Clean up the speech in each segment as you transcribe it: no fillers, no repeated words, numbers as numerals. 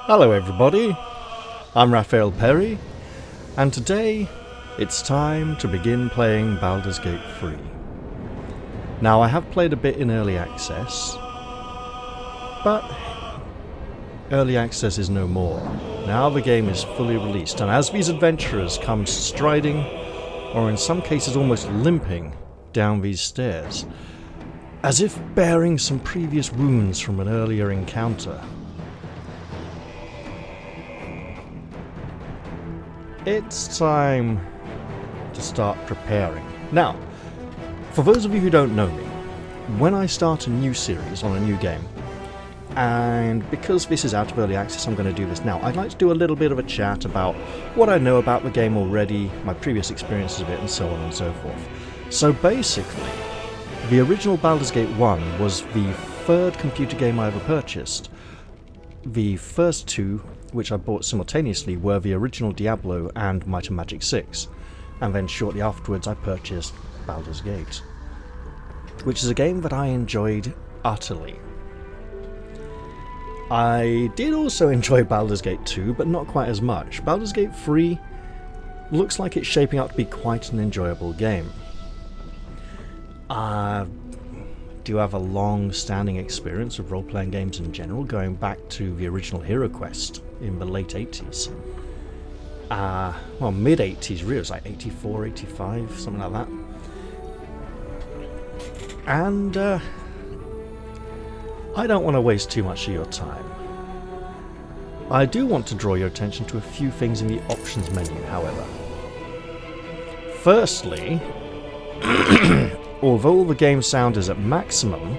Hello everybody, I'm Raphael Perry, and today it's time to begin playing Baldur's Gate 3. Now I have played a bit in early access, but early access is no more. Now the game is fully released, and as these adventurers come striding, or in some cases almost limping, down these stairs, as if bearing some previous wounds from an earlier encounter, it's time to start preparing. Now, for those of you who don't know me, when I start a new series on a new game, and because this is out of early access, I'm going to do this now, I'd like to do a little bit of a chat about what I know about the game already, my previous experiences of it, and so on and so forth. So basically, the original Baldur's Gate 1 was the third computer game I ever purchased. The first two, which I bought simultaneously, were the original Diablo and Might and Magic 6, and then shortly afterwards I purchased Baldur's Gate, which is a game that I enjoyed utterly. I did also enjoy Baldur's Gate 2, but not quite as much. Baldur's Gate 3 looks like it's shaping up to be quite an enjoyable game. I do have a long-standing experience of role-playing games in general, going back to the original Hero Quest in the late 80s. Well, mid-80s really, it was like 84, 85, something like that. And I don't want to waste too much of your time. I do want to draw your attention to a few things in the options menu, however. Firstly, although the game sound is at maximum,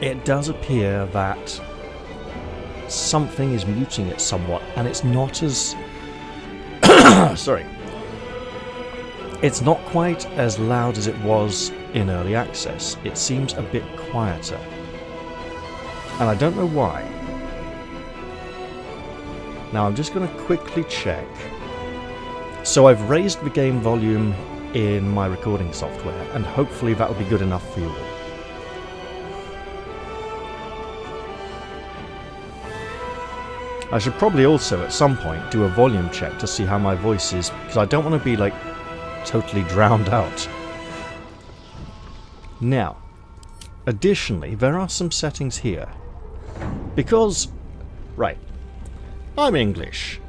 it does appear that something is muting it somewhat, and it's not as sorry, it's not quite as loud as it was in early access. It seems a bit quieter, and I don't know why. Now I'm just going to quickly check. So I've raised the game volume in my recording software, and hopefully that will be good enough for you all. I should probably also at some point do a volume check to see how my voice is, because I don't want to be like totally drowned out. Now, additionally, there are some settings here, because, right, I'm English.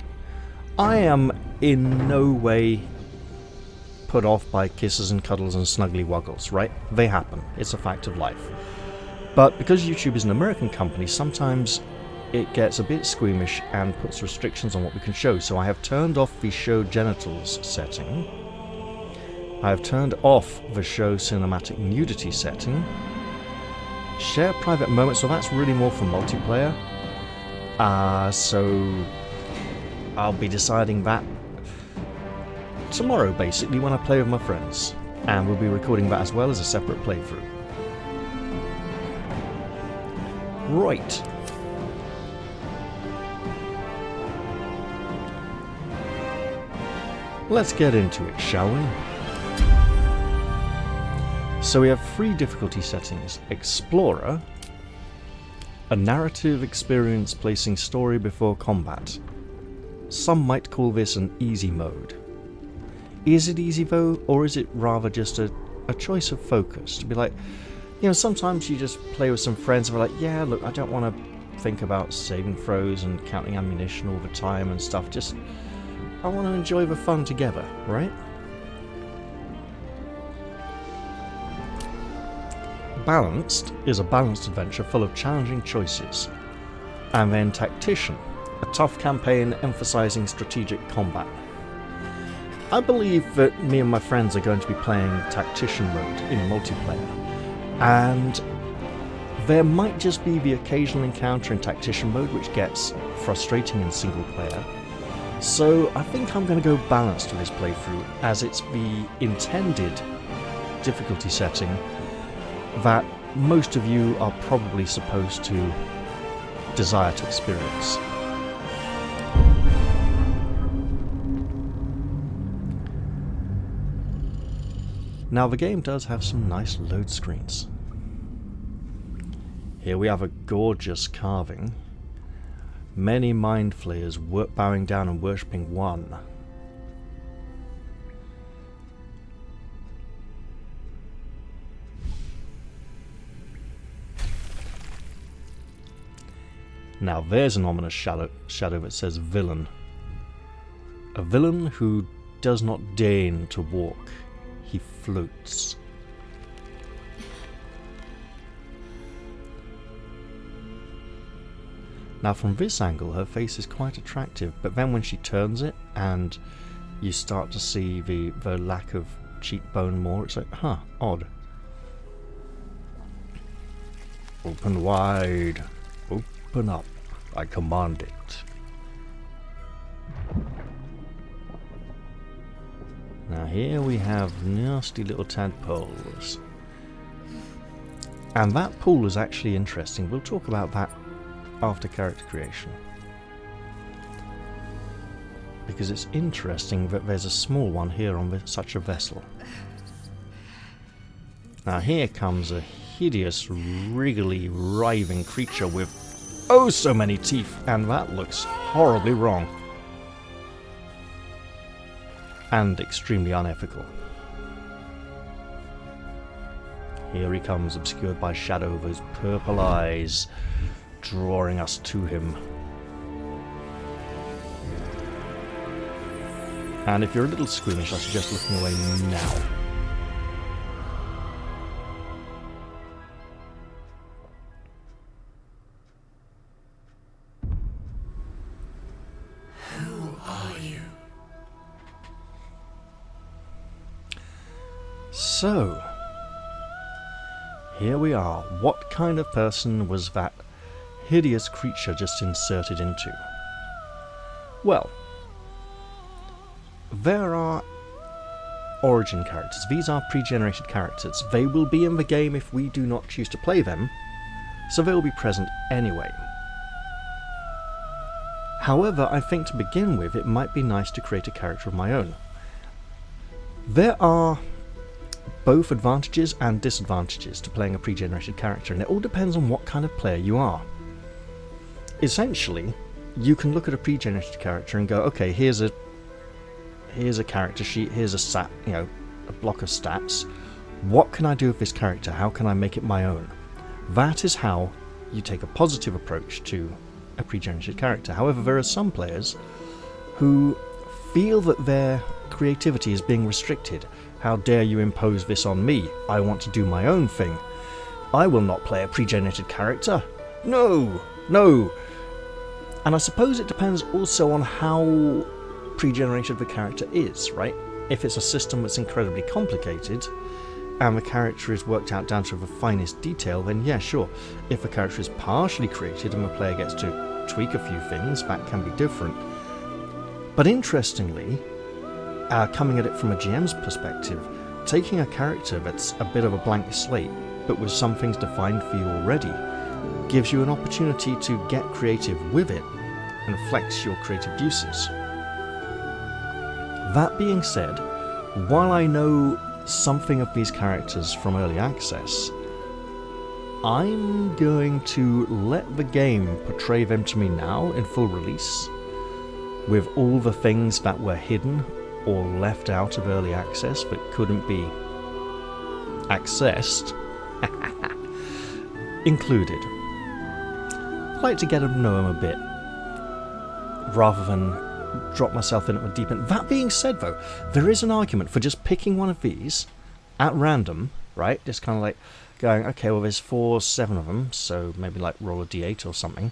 I am in no way put off by kisses and cuddles and snuggly wuggles, right? They happen. It's a fact of life. But because YouTube is an American company, sometimes it gets a bit squeamish and puts restrictions on what we can show. So I have turned off the show genitals setting. I have turned off the show cinematic nudity setting. Share private moments, so that's really more for multiplayer. So I'll be deciding that tomorrow, basically, when I play with my friends, and we'll be recording that as well as a separate playthrough. Right. Let's get into it, shall we? So we have 3 difficulty settings: Explorer, a narrative experience placing story before combat. Some might call this an easy mode. Is it easy though, or is it rather just a choice of focus? To be like, you know, sometimes you just play with some friends and they're like, yeah, look, I don't want to think about saving throws and counting ammunition all the time and stuff, just, I want to enjoy the fun together, right? Balanced is a balanced adventure full of challenging choices. And then Tactician, a tough campaign emphasizing strategic combat. I believe that me and my friends are going to be playing Tactician mode in multiplayer, and there might just be the occasional encounter in Tactician mode which gets frustrating in single player. So I think I'm going to go balanced with this playthrough, as it's the intended difficulty setting that most of you are probably supposed to desire to experience. Now the game does have some nice load screens. Here we have a gorgeous carving Many mind flayers bowing down and worshipping one. Now there's an ominous shadow that says villain. A villain who does not deign to walk. He floats. Now from this angle her face is quite attractive, but then when she turns it and you start to see the lack of cheekbone more, it's like, huh, odd. Open wide. Open up. I command it. Now here we have nasty little tadpoles. And that pool is actually interesting. We'll talk about that after character creation. Because it's interesting that there's a small one here on such a vessel. Now here comes a hideous, wriggly, writhing creature with oh so many teeth, and that looks horribly wrong. And extremely unethical. Here he comes, obscured by shadow, those purple eyes drawing us to him. And if you're a little squeamish, I suggest looking away now. Who are you? So, here we are. What kind of person was that hideous creature just inserted into? Well, there are origin characters. These are pre-generated characters. They will be in the game if we do not choose to play them, so they will be present anyway. However, I think to begin with, it might be nice to create a character of my own. There are both advantages and disadvantages to playing a pre-generated character, and it all depends on what kind of player you are. Essentially, you can look at a pre-generated character and go, okay, here's a character sheet, here's a block of stats. What can I do with this character? How can I make it my own? That is how you take a positive approach to a pre-generated character. However, there are some players who feel that their creativity is being restricted. How dare you impose this on me? I want to do my own thing. I will not play a pre-generated character. No! No! And I suppose it depends also on how pre-generated the character is, right? If it's a system that's incredibly complicated, and the character is worked out down to the finest detail, then yeah, sure. If the character is partially created and the player gets to tweak a few things, that can be different. But interestingly, coming at it from a GM's perspective, taking a character that's a bit of a blank slate, but with some things defined for you already, gives you an opportunity to get creative with it and flex your creative juices. That being said, while I know something of these characters from early access, I'm going to let the game portray them to me now in full release, with all the things that were hidden or left out of early access that couldn't be accessed included. I'd like to get to know them a bit, rather than drop myself in at the deep end. That being said, though, there is an argument for just picking one of these at random, right? Just kind of like going, okay, well, there's 7 of them, so maybe like roll a d8 or something,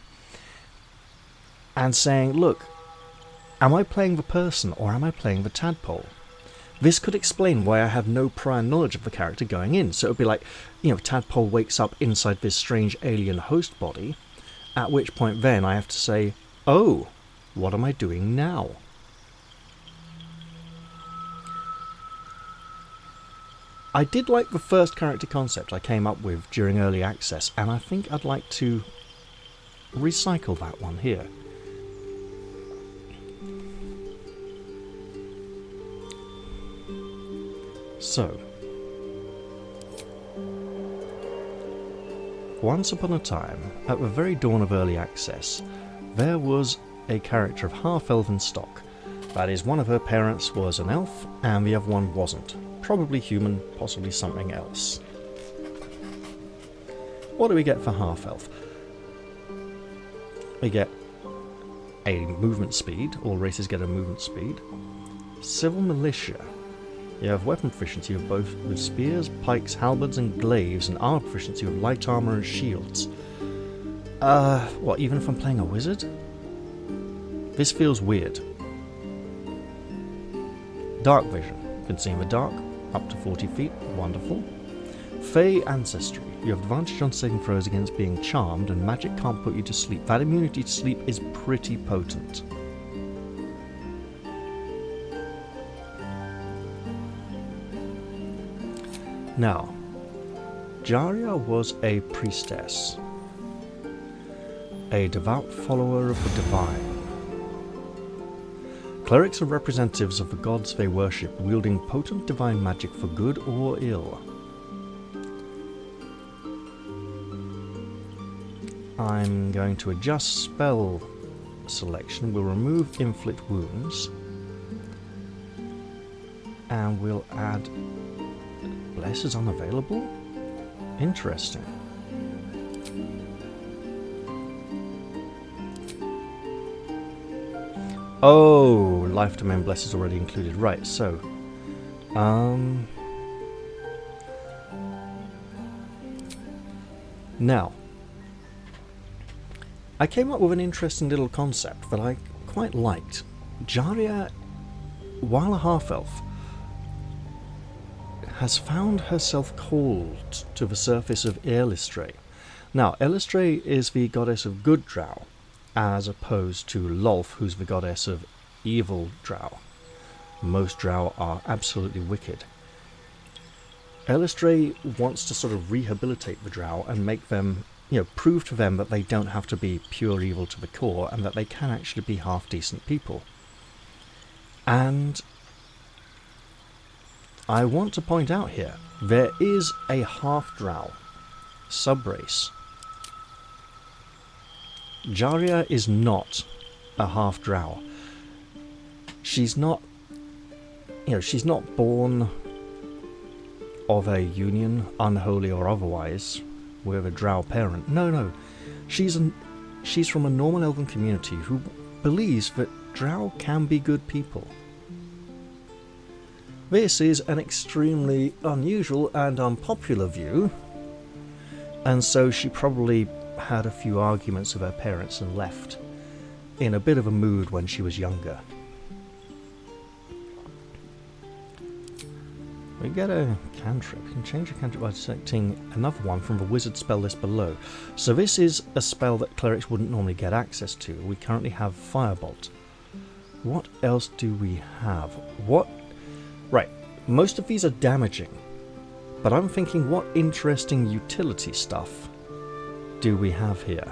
and saying, look, am I playing the person or am I playing the tadpole? This could explain why I have no prior knowledge of the character going in. So it would be like, tadpole wakes up inside this strange alien host body, at which point then I have to say, oh, what am I doing now? I did like the first character concept I came up with during early access, and I think I'd like to recycle that one here. So, once upon a time, at the very dawn of early access, there was a character of half-elf in stock. That is, one of her parents was an elf, and the other one wasn't. Probably human, possibly something else. What do we get for half-elf? We get a movement speed. All races get a movement speed. Civil militia. You have weapon proficiency of both with spears, pikes, halberds, and glaives, and armor proficiency with light armor and shields. What, even if I'm playing a wizard? This feels weird. Dark vision. You can see in the dark, up to 40 feet. Wonderful. Fey ancestry. You have advantage on saving throws against being charmed, and magic can't put you to sleep. That immunity to sleep is pretty potent. Now, Jaria was a priestess, a devout follower of the divine. Clerics are representatives of the gods they worship, wielding potent divine magic for good or ill. I'm going to adjust spell selection. We'll remove inflict wounds, and we'll add bless is unavailable? Interesting. Oh, life domain bless is already included. Right, so now I came up with an interesting little concept that I quite liked. Jaria, while a half-elf, has found herself called to the surface of Elistre. Now, Elistre is the goddess of good drow, as opposed to Lolth, who's the goddess of evil drow. Most drow are absolutely wicked. Elistre wants to sort of rehabilitate the drow and make them, prove to them that they don't have to be pure evil to the core, and that they can actually be half-decent people. And I want to point out here, there is a half-drow subrace. Jaria is not a half-drow. She's not, she's not born of a union, unholy or otherwise, with a drow parent. No. She's from a normal elven community who believes that drow can be good people. This is an extremely unusual and unpopular view, and so she probably had a few arguments with her parents and left in a bit of a mood when she was younger. We get a cantrip. We can change a cantrip by selecting another one from the wizard spell list below. So this is a spell that clerics wouldn't normally get access to. We currently have Firebolt. What else do we have? Right, most of these are damaging, but I'm thinking, what interesting utility stuff do we have here?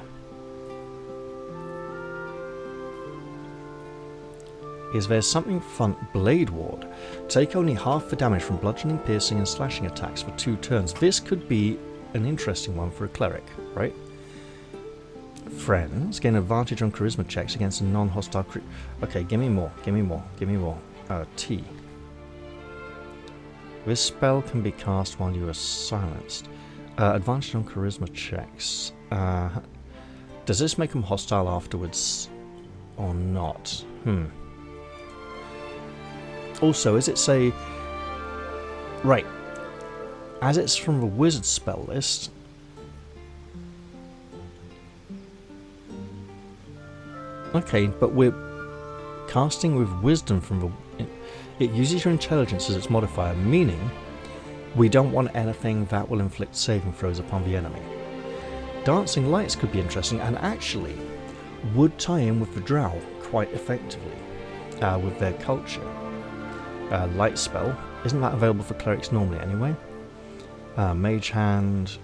Is there something fun? Blade Ward. Take only half the damage from bludgeoning, piercing, and slashing attacks for 2 turns. This could be an interesting one for a cleric, right? Friends. Gain advantage on charisma checks against a non-hostile creature. Okay, give me more. T. This spell can be cast while you are silenced. Advantage on charisma checks. Does this make them hostile afterwards or not? Also, is it say... Right. As it's from the wizard spell list... Okay, but we're casting with wisdom from the... It uses your intelligence as its modifier, meaning we don't want anything that will inflict saving throws upon the enemy. Dancing lights could be interesting, and actually would tie in with the drow quite effectively with their culture. Light spell, isn't that available for clerics normally anyway? Mage Hand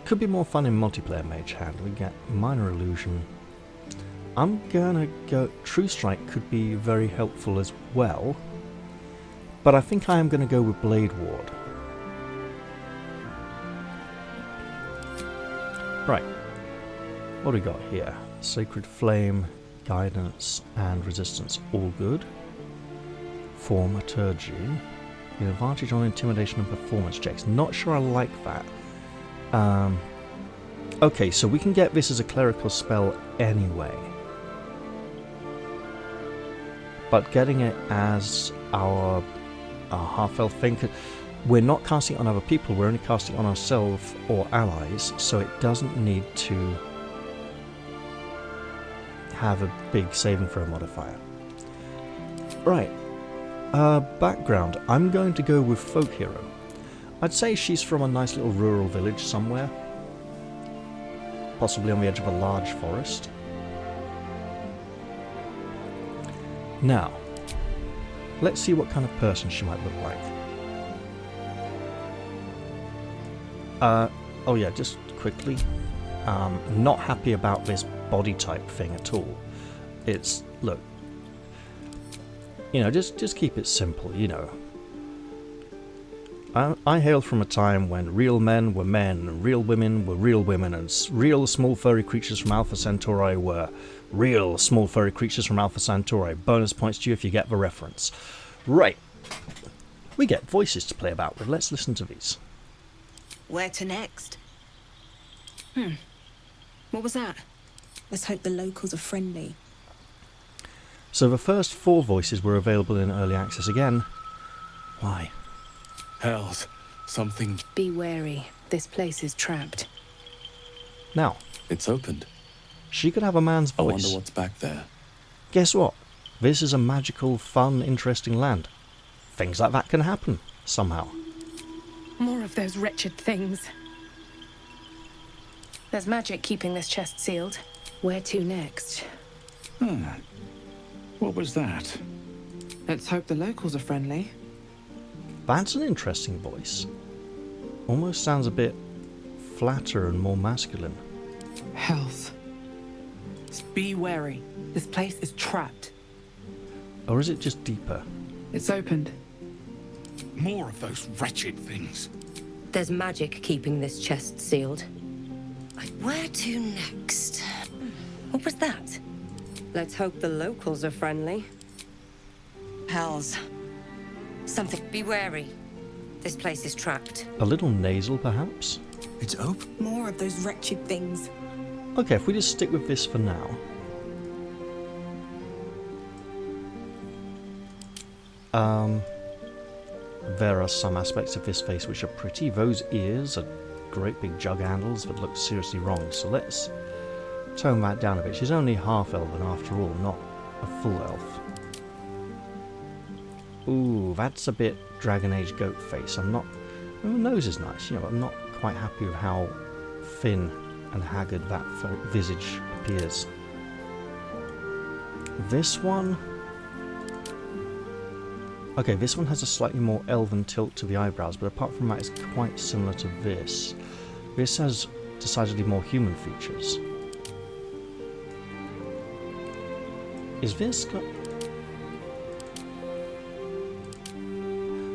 could be more fun in multiplayer. Mage Hand, we get minor illusion. I'm gonna go... True Strike could be very helpful as well, but I think I am gonna go with Blade Ward. Right. What do we got here? Sacred Flame, Guidance, and Resistance. All good. Thaumaturgy. An advantage on intimidation and performance checks. Not sure I like that. Okay, so we can get this as a clerical spell anyway. But getting it as our half-elf thing, we're not casting it on other people, we're only casting it on ourselves or allies, so it doesn't need to have a big saving throw modifier. Right. Background. I'm going to go with folk hero. I'd say she's from a nice little rural village somewhere. Possibly on the edge of a large forest. Now, let's see what kind of person she might look like. Oh yeah, just quickly. Not happy about this body type thing at all. It's, look, you know, just keep it simple, you know. I hail from a time when real men were men, and real women were real women, and real small furry creatures from Alpha Centauri were real small furry creatures from Alpha Centauri. Bonus points to you if you get the reference. Right. We get voices to play about with. Let's listen to these. Where to next? What was that? Let's hope the locals are friendly. So the first 4 voices were available in early access again. Why? Hells, something. Be wary. This place is trapped. Now, It's opened. she could have a man's I voice. wonder what's back there. Guess what? This is a magical, fun, interesting land. Things like that can happen, somehow. More of those wretched things. There's magic keeping this chest sealed. Where to next? What was that? Let's hope the locals are friendly. That's an interesting voice. Almost sounds a bit flatter and more masculine. Health. Be wary. This place is trapped. Or is it just deeper? It's opened. More of those wretched things. There's magic keeping this chest sealed. Where to next? What was that? Let's hope the locals are friendly. Hells. Something. Be wary. This place is trapped. A little nasal, perhaps? It's open. More of those wretched things. Okay, if we just stick with this for now. There are some aspects of this face which are pretty. Those ears are great big jug handles that look seriously wrong, so let's tone that down a bit. She's only half-elven after all, not a full elf. Ooh, that's a bit Dragon Age goat face. I'm not... Well, the nose is nice, you know, I'm not quite happy with how thin and haggard that visage appears. This one... Okay, this one has a slightly more elven tilt to the eyebrows, but apart from that, it's quite similar to this. This has decidedly more human features. Is this got...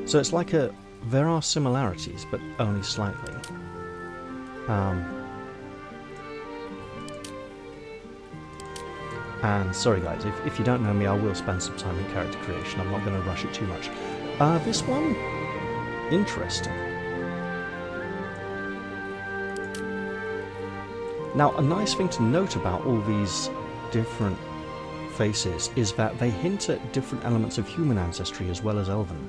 So it's like a... There are similarities, but only slightly. And sorry guys, if you don't know me, I will spend some time in character creation. I'm not going to rush it too much. This one? Interesting. Now, a nice thing to note about all these different faces is that they hint at different elements of human ancestry as well as elven.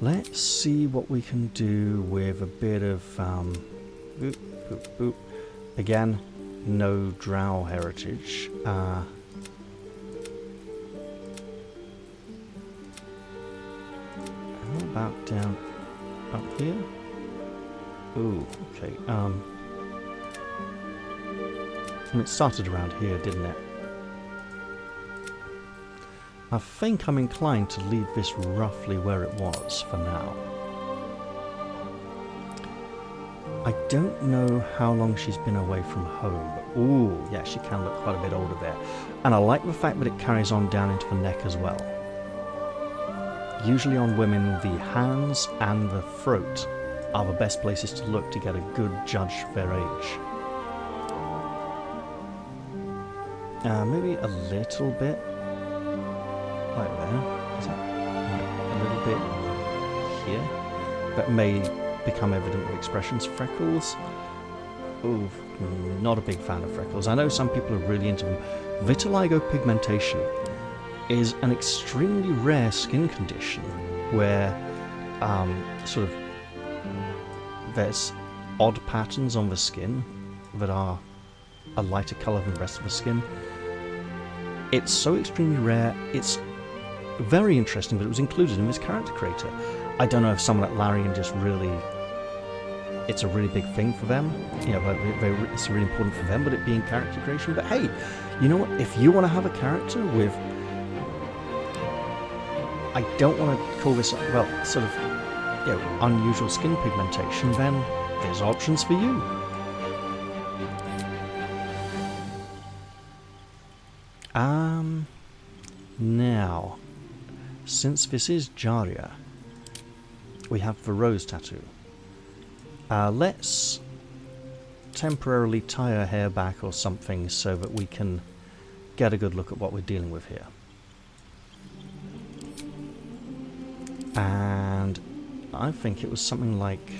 Let's see what we can do with a bit of... boop, boop, boop. Again, no drow heritage. How about down up here? Ooh, okay. It started around here, didn't it? I think I'm inclined to leave this roughly where it was for now. I don't know how long she's been away from home, but ooh, yeah, she can look quite a bit older there. And I like the fact that it carries on down into the neck as well. Usually on women, the hands and the throat are the best places to look to get a good judge of their age. Maybe a little bit. Right there. Is that right? A little bit here? That may become evident with expressions. Freckles? Ooh, not a big fan of freckles. I know some people are really into them. Vitiligo pigmentation is an extremely rare skin condition where sort of there's odd patterns on the skin that are a lighter colour than the rest of the skin. It's so extremely rare, it's very interesting that it was included in this character creator. I don't know if someone at Larian just really... it's a really big thing for them, you know, it's really important for them, but it being character creation. But hey, you know what, if you want to have a character with... I don't want to call this, well, sort of, you know, unusual skin pigmentation, then there's options for you. Now, since this is Jarya, we have the rose tattoo. Let's temporarily tie her hair back or something so that we can get a good look at what we're dealing with here. And I think it was something like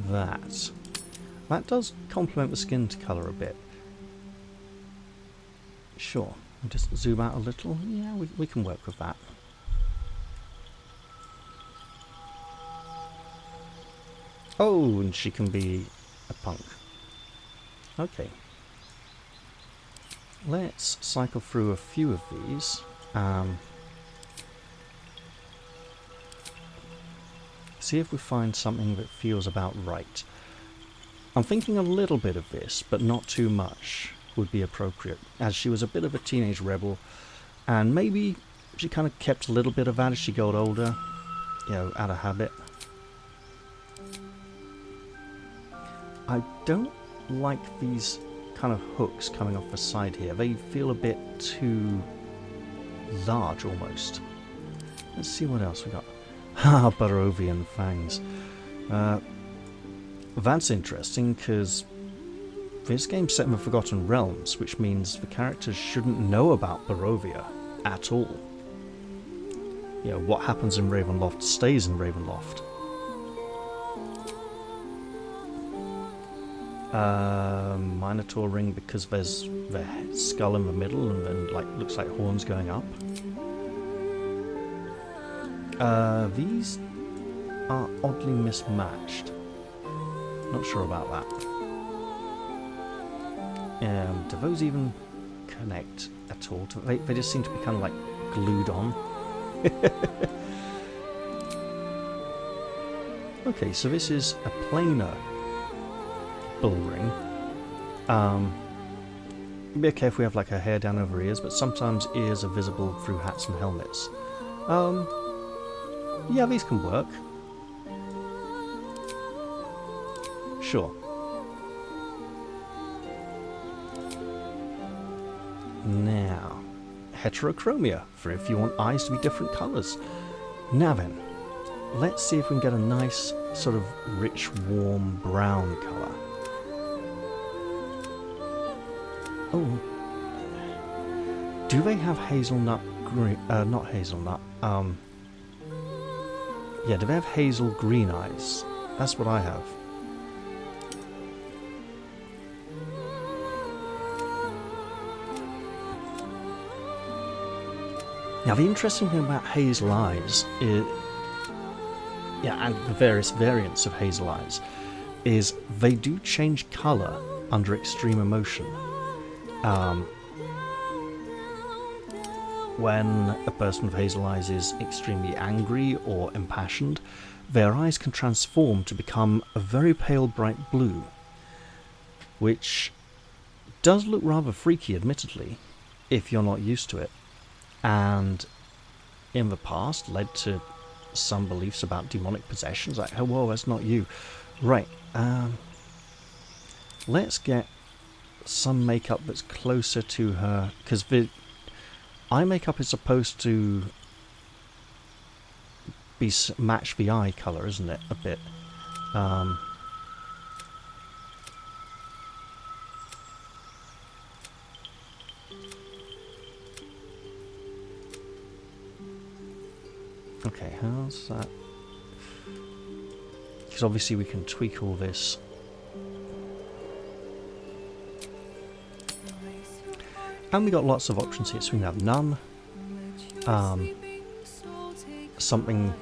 that. That does complement the skin colour a bit. Sure, we'll just zoom out a little. Yeah, we can work with that. Oh, and she can be a punk. Okay. Let's cycle through a few of these. See if we find something that feels about right. I'm thinking a little bit of this, but not too much would be appropriate, as she was a bit of a teenage rebel, and maybe she kind of kept a little bit of that as she got older, you know, out of habit. I don't like these kind of hooks coming off the side here. They feel a bit too large almost. Let's see what else we got. Ah, Barovian fangs. That's interesting because this game's set in the Forgotten Realms, which means the characters shouldn't know about Barovia at all. You know, what happens in Ravenloft stays in Ravenloft. Minotaur ring because there's the skull in the middle and then like looks like horns going up. These are oddly mismatched. Not sure about that. Do those even connect at all? They just seem to be kind of like glued on. Okay, so this is a planar bull ring. Be okay if we have like her hair down over ears, but sometimes ears are visible through hats and helmets. Yeah, these can work. Sure. Now, heterochromia, for if you want eyes to be different colours. Now then, let's see if we can get a nice, sort of rich, warm brown colour. Oh. Do they have hazelnut green? Not hazelnut. Yeah, do they have hazel green eyes? That's what I have. Now, the interesting thing about hazel eyes is, yeah, and the various variants of hazel eyes, is they do change colour under extreme emotion. When a person with hazel eyes is extremely angry or impassioned, their eyes can transform to become a very pale bright blue, which does look rather freaky, admittedly, if you're not used to it, and in the past led to some beliefs about demonic possessions, like, oh, whoa, that's not you. Right, let's get some makeup that's closer to her, because the eye makeup is supposed to be match the eye colour, isn't it? A bit. Okay, how's that? Because obviously we can tweak all this. And we got lots of options here, so we can have none. Something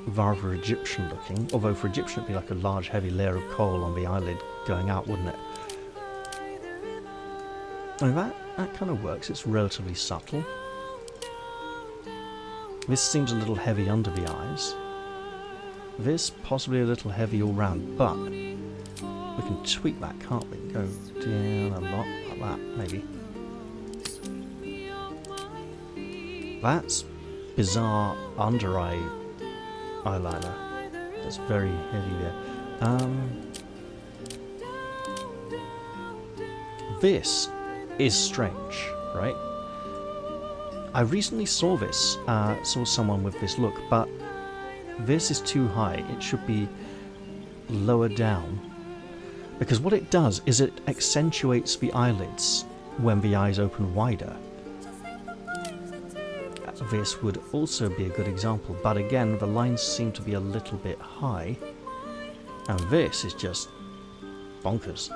rather Egyptian looking, although for Egyptian it'd be like a large heavy layer of coal on the eyelid going out, wouldn't it? I mean, that kind of works, it's relatively subtle. This seems a little heavy under the eyes. This possibly a little heavy all round, but we can tweak that, can't we? Go down a lot like that, maybe. That's bizarre under eye eyeliner. That's very heavy there. This is strange, right? I recently saw this, saw someone with this look, but this is too high. It should be lower down. Because what it does is it accentuates the eyelids when the eyes open wider. This would also be a good example, but again, the lines seem to be a little bit high. And this is just bonkers.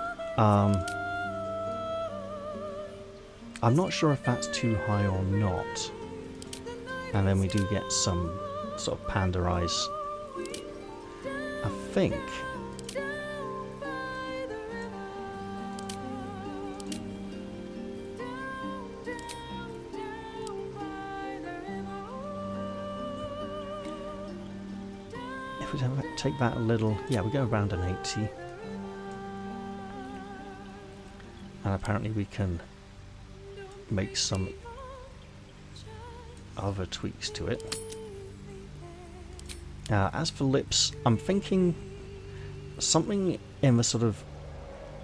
I'm not sure if that's too high or not. And then we do get some sort of panda eyes. I think. If we take that a little, yeah, we go around an 80. And apparently we can make some other tweaks to it. As for lips, I'm thinking something in the sort of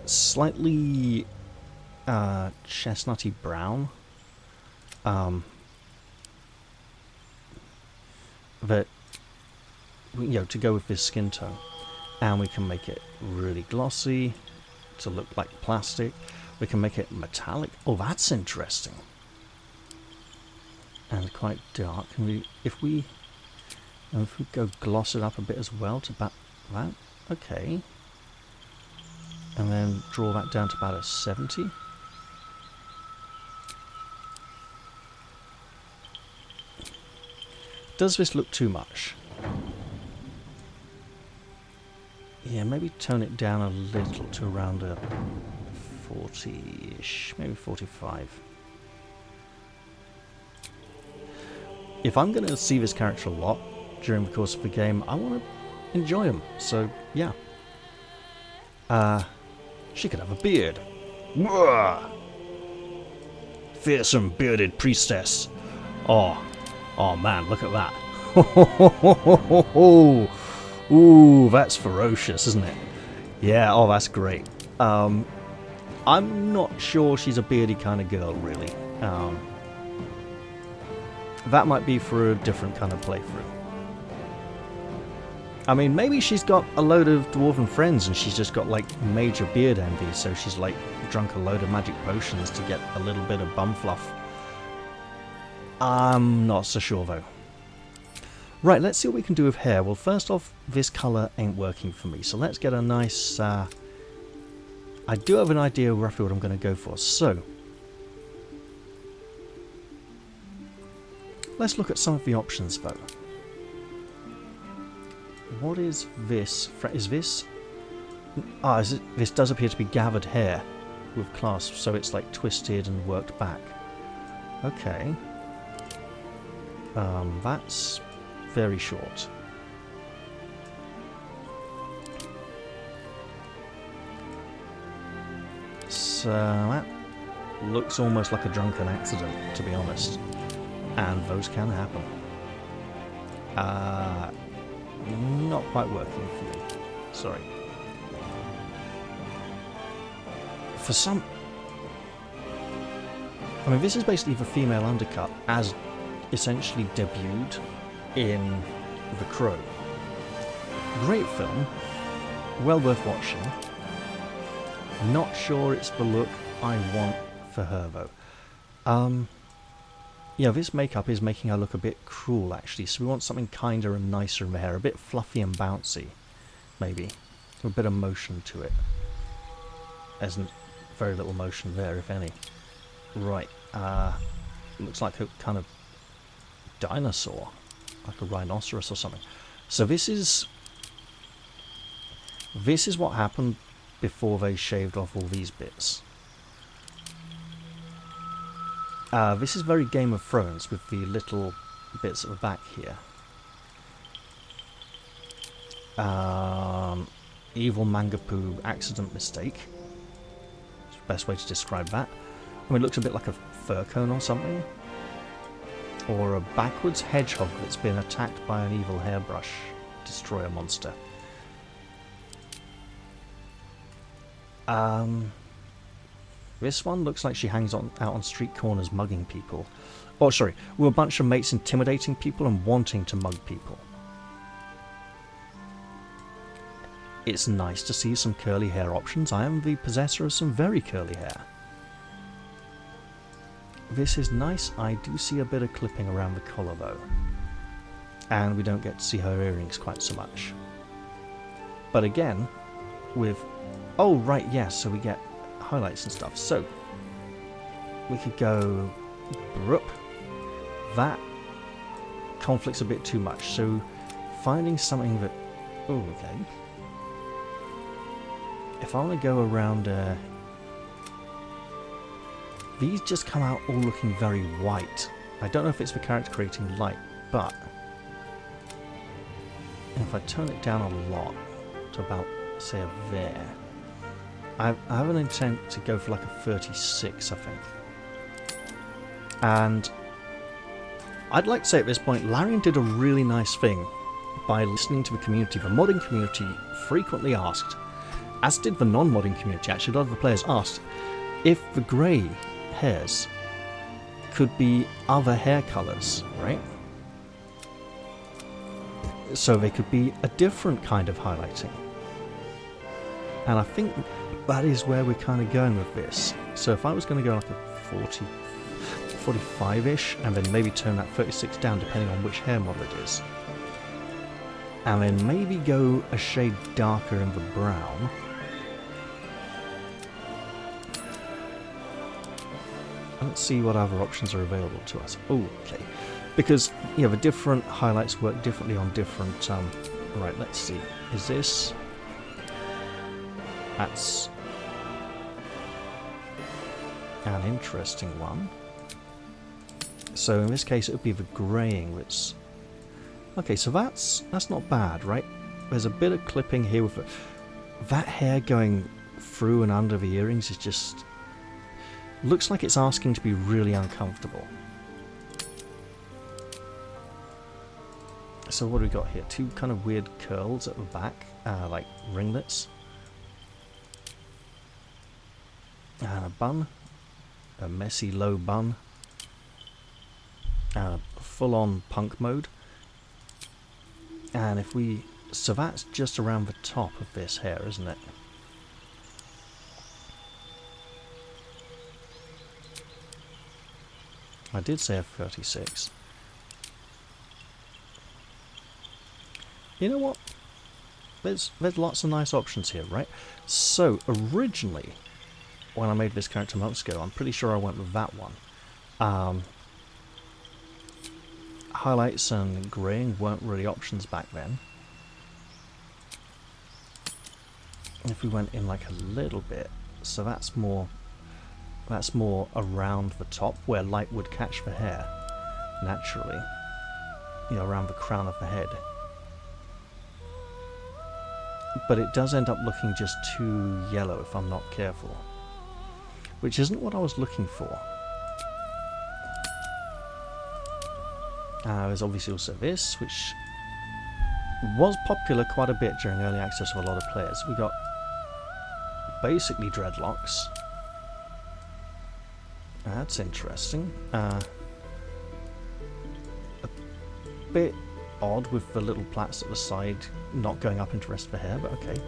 slightly chestnutty brown. That, you know, to go with this skin tone. And we can make it really glossy to look like plastic. We can make it metallic. Oh, that's interesting. And quite dark. And if we go gloss it up a bit as well to that, okay. And then draw that down to about a 70. Does this look too much? Yeah, maybe tone it down a little to around a 40-ish, maybe 45. If I'm going to see this character a lot during the course of the game, I want to enjoy him. So, yeah. She could have a beard. Fearsome bearded priestess. Oh man, look at that. Ooh, that's ferocious, isn't it? Yeah, oh, that's great. I'm not sure she's a beardy kind of girl, really. That might be for a different kind of playthrough. I mean, maybe she's got a load of dwarven friends and she's just got, like, major beard envy, so she's, like, drunk a load of magic potions to get a little bit of bum fluff. I'm not so sure, though. Right, let's see what we can do with hair. Well, first off, this colour ain't working for me, so let's get a nice... I do have an idea roughly what I'm going to go for, so... let's look at some of the options, though. What is this? Is this... this does appear to be gathered hair with clasps, so it's like twisted and worked back. Okay. That's very short. So that looks almost like a drunken accident, to be honest. And those can happen. Not quite working for me. Sorry. For some... I mean, this is basically the female undercut as essentially debuted in The Crow. Great film. Well worth watching. Not sure it's the look I want for her, though. Yeah, this makeup is making her look a bit cruel, actually, so we want something kinder and nicer in the hair, a bit fluffy and bouncy, maybe. A bit of motion to it. There's very little motion there, if any. Right, looks like a kind of dinosaur, like a rhinoceros or something. So this is what happened before they shaved off all these bits. This is very Game of Thrones with the little bits at the back here. Evil Mangapoo accident mistake. That's the best way to describe that. I mean, it looks a bit like a fur cone or something. Or a backwards hedgehog that's been attacked by an evil hairbrush destroyer monster. This one looks like she hangs out on street corners mugging people. Oh, sorry, we're a bunch of mates intimidating people and wanting to mug people. It's nice to see some curly hair options. I am the possessor of some very curly hair. This is nice. I do see a bit of clipping around the collar though. And we don't get to see her earrings quite so much. But again, with... Oh, right, yes, so we get highlights and stuff. So, we could go... Broop. That conflicts a bit too much. So, finding something that... Oh, okay. If I want to go around... These just come out all looking very white. I don't know if it's the character creating light, but... if I turn it down a lot, to about, say, there... I have an intent to go for like a 36, I think. And... I'd like to say at this point, Larian did a really nice thing by listening to the community. The modding community frequently asked, as did the non-modding community, actually, a lot of the players asked, if the grey hairs could be other hair colours, right? So they could be a different kind of highlighting. And I think that is where we're kind of going with this. So if I was going to go like a 45-ish, and then maybe turn that 36 down depending on which hair model it is. And then maybe go a shade darker in the brown. Let's see what other options are available to us. Oh, okay. Because, yeah, the different highlights work differently on different... right, let's see. Is this... That's... an interesting one. So in this case it would be the greying that's... Okay, so that's not bad, right? There's a bit of clipping here with it. That hair going through and under the earrings is just... looks like it's asking to be really uncomfortable. So what do we got here? Two kind of weird curls at the back, like ringlets. And a bun. A messy low bun. Full-on punk mode. And if we... so that's just around the top of this hair, isn't it? I did say a 36. You know what? There's lots of nice options here, right? So, originally, when I made this character months ago, I'm pretty sure I went with that one. Highlights and greying weren't really options back then. If we went in like a little bit, so that's more around the top where light would catch the hair naturally, you know, around the crown of the head. But it does end up looking just too yellow if I'm not careful, which isn't what I was looking for. There's obviously also this, which was popular quite a bit during early access with a lot of players. We got basically dreadlocks. That's interesting. A bit odd with the little plaits at the side not going up into the rest of the hair, but okay.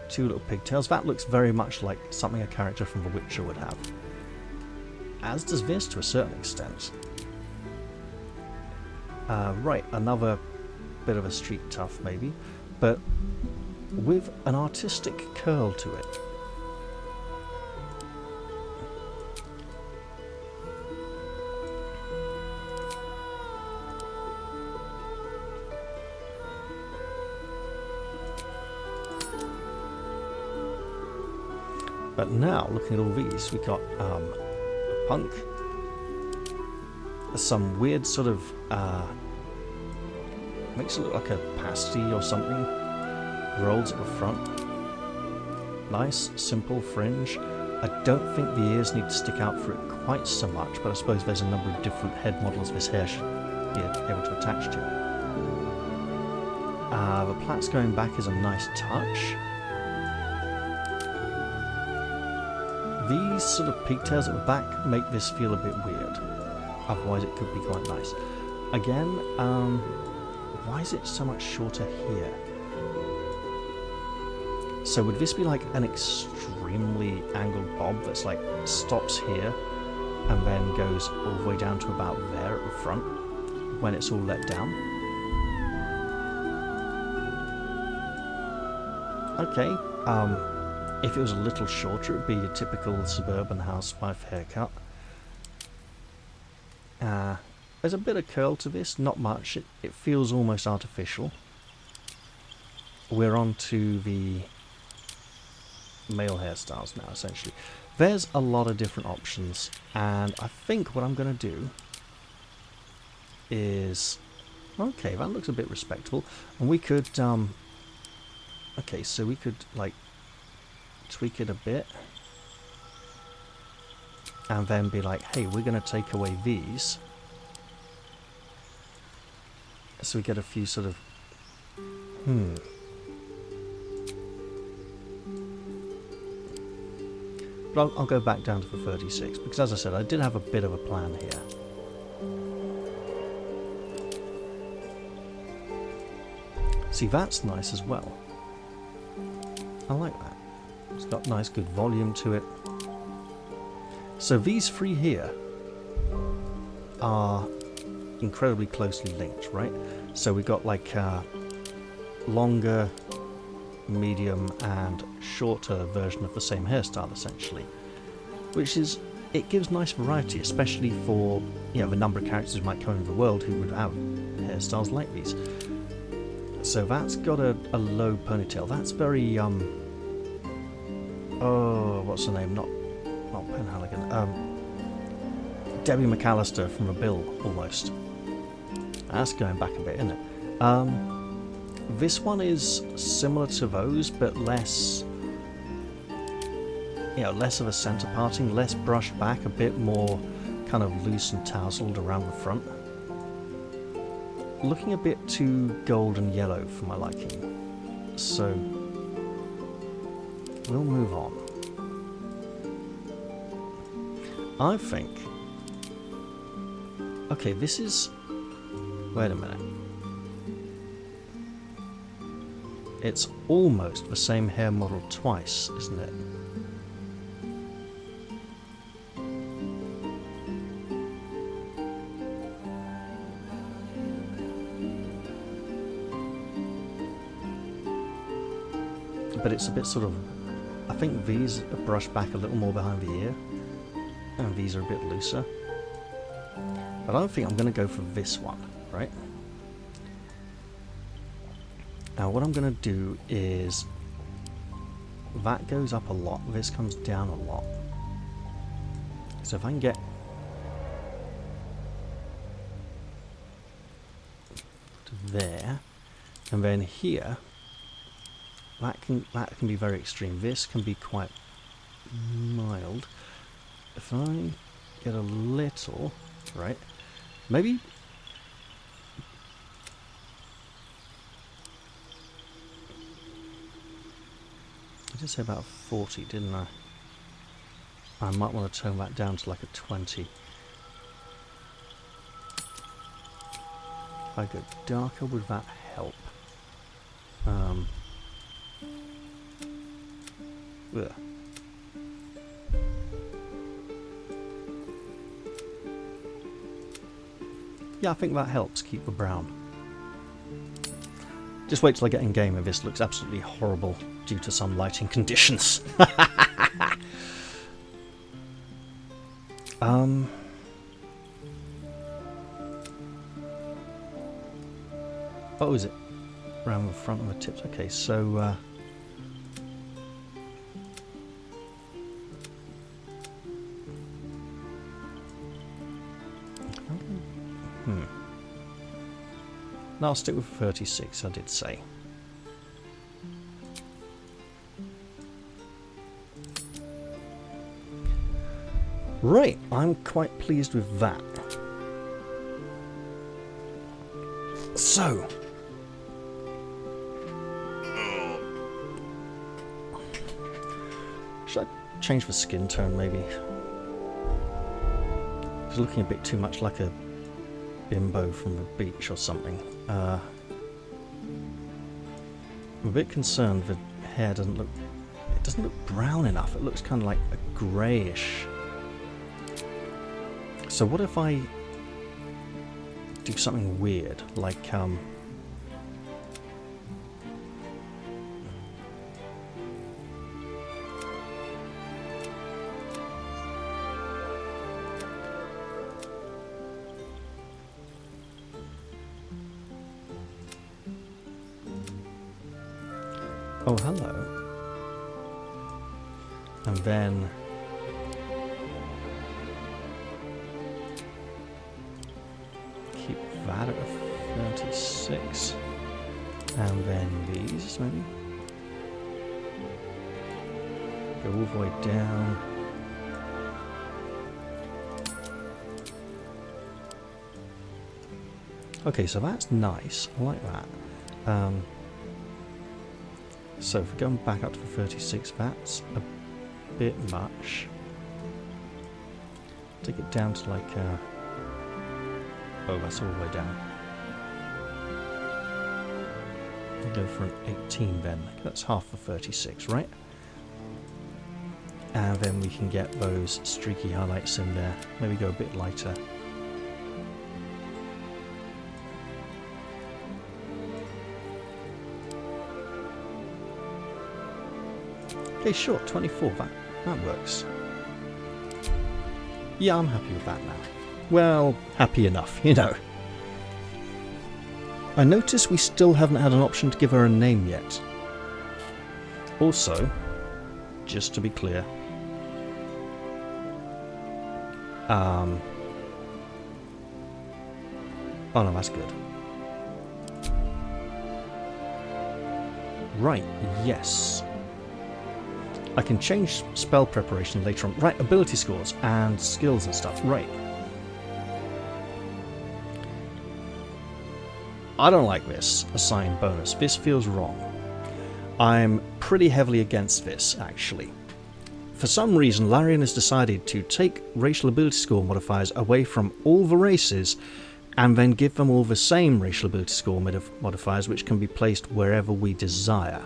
Two little pigtails. That looks very much like something a character from The Witcher would have. as does this to a certain extent. Right, another bit of a street tough maybe, but with an artistic curl to it. But now, looking at all these, we got a punk, some weird sort of, makes it look like a pasty or something, rolls at the front, nice, simple fringe. I don't think the ears need to stick out for it quite so much, but I suppose there's a number of different head models this hair should be able to attach to. The plaits going back is a nice touch. These sort of pigtails at the back make this feel a bit weird. Otherwise it could be quite nice. Again, why is it so much shorter here? So would this be like an extremely angled bob that's like stops here and then goes all the way down to about there at the front when it's all let down? Okay, if it was a little shorter, it would be a typical suburban housewife haircut. There's a bit of curl to this, not much. It feels almost artificial. We're on to the male hairstyles now, essentially. There's a lot of different options, and I think what I'm going to do is... Okay, that looks a bit respectable. And we could... okay, so we could, like... tweak it a bit and then be like, hey, we're going to take away these so we get a few sort of but I'll go back down to the 36 because, as I said, I did have a bit of a plan here. See, that's nice as well. I like that. It's got nice good volume to it. So these three here are incredibly closely linked, right? So we got like longer, medium and shorter version of the same hairstyle essentially, which is, it gives nice variety, especially for, you know, the number of characters who might come into the world who would have hairstyles like these. So that's got a low ponytail. That's very oh, what's her name? Not Penhaligon. Debbie McAllister from The Bill, almost. That's going back a bit, isn't it? This one is similar to those, but less, you know, less of a centre parting, less brushed back, a bit more kind of loose and tousled around the front. Looking a bit too gold and yellow for my liking. So we'll move on. I think... Okay, this is... Wait a minute. It's almost the same hair model twice, isn't it? But it's a bit sort of... I think these are brushed back a little more behind the ear, and these are a bit looser. But I think I'm going to go for this one, right? Now what I'm going to do is... That goes up a lot, this comes down a lot. So if I can get... to there, and then here... That can be very extreme. This can be quite mild. If I get a little, right, maybe I did say about 40, didn't I? I might want to tone that down to like a 20. If I go darker, would that help? Yeah, I think that helps keep the brown. Just wait till I get in game and this looks absolutely horrible due to some lighting conditions. Oh, is it around the front of the tips? Okay, so no, I'll stick with 36, I did say. Right, I'm quite pleased with that. So, should I change the skin tone maybe? It's looking a bit too much like a bimbo from the beach or something. I'm a bit concerned the hair doesn't look brown enough. It looks kind of like a greyish. So what if I do something weird, like oh, hello. And then keep that at a 36. And then these, maybe. Go all the way down. Okay, so that's nice. I like that. So if we're going back up to the 36, that's a bit much. Take it down to like, oh, that's all the way down. We'll go for an 18 then. That's half the 36, right? And then we can get those streaky highlights in there. Maybe go a bit lighter. Okay, sure, 24, that works. Yeah, I'm happy with that now. Well, happy enough, you know. I notice we still haven't had an option to give her a name yet. Also, just to be clear, oh no, that's good. Right, yes. I can change spell preparation later on. Right, ability scores and skills and stuff. Right. I don't like this assigned bonus. This feels wrong. I'm pretty heavily against this, actually. For some reason, Larian has decided to take racial ability score modifiers away from all the races and then give them all the same racial ability score modifiers, which can be placed wherever we desire.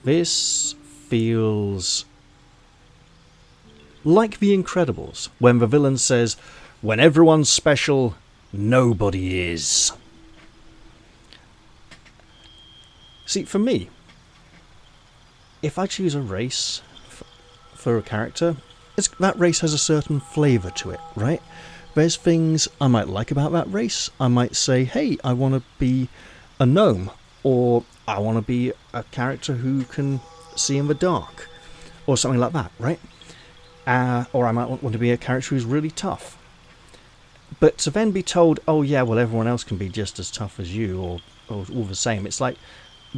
This feels like The Incredibles, when the villain says, "When everyone's special, nobody is." See, for me, if I choose a race for a character, that race has a certain flavour to it, right? There's things I might like about that race. I might say, hey, I want to be a gnome, or I want to be a character who can see in the dark, or something like that, right? Or I might want to be a character who's really tough. But to then be told, oh yeah, well everyone else can be just as tough as you, or all the same, it's like,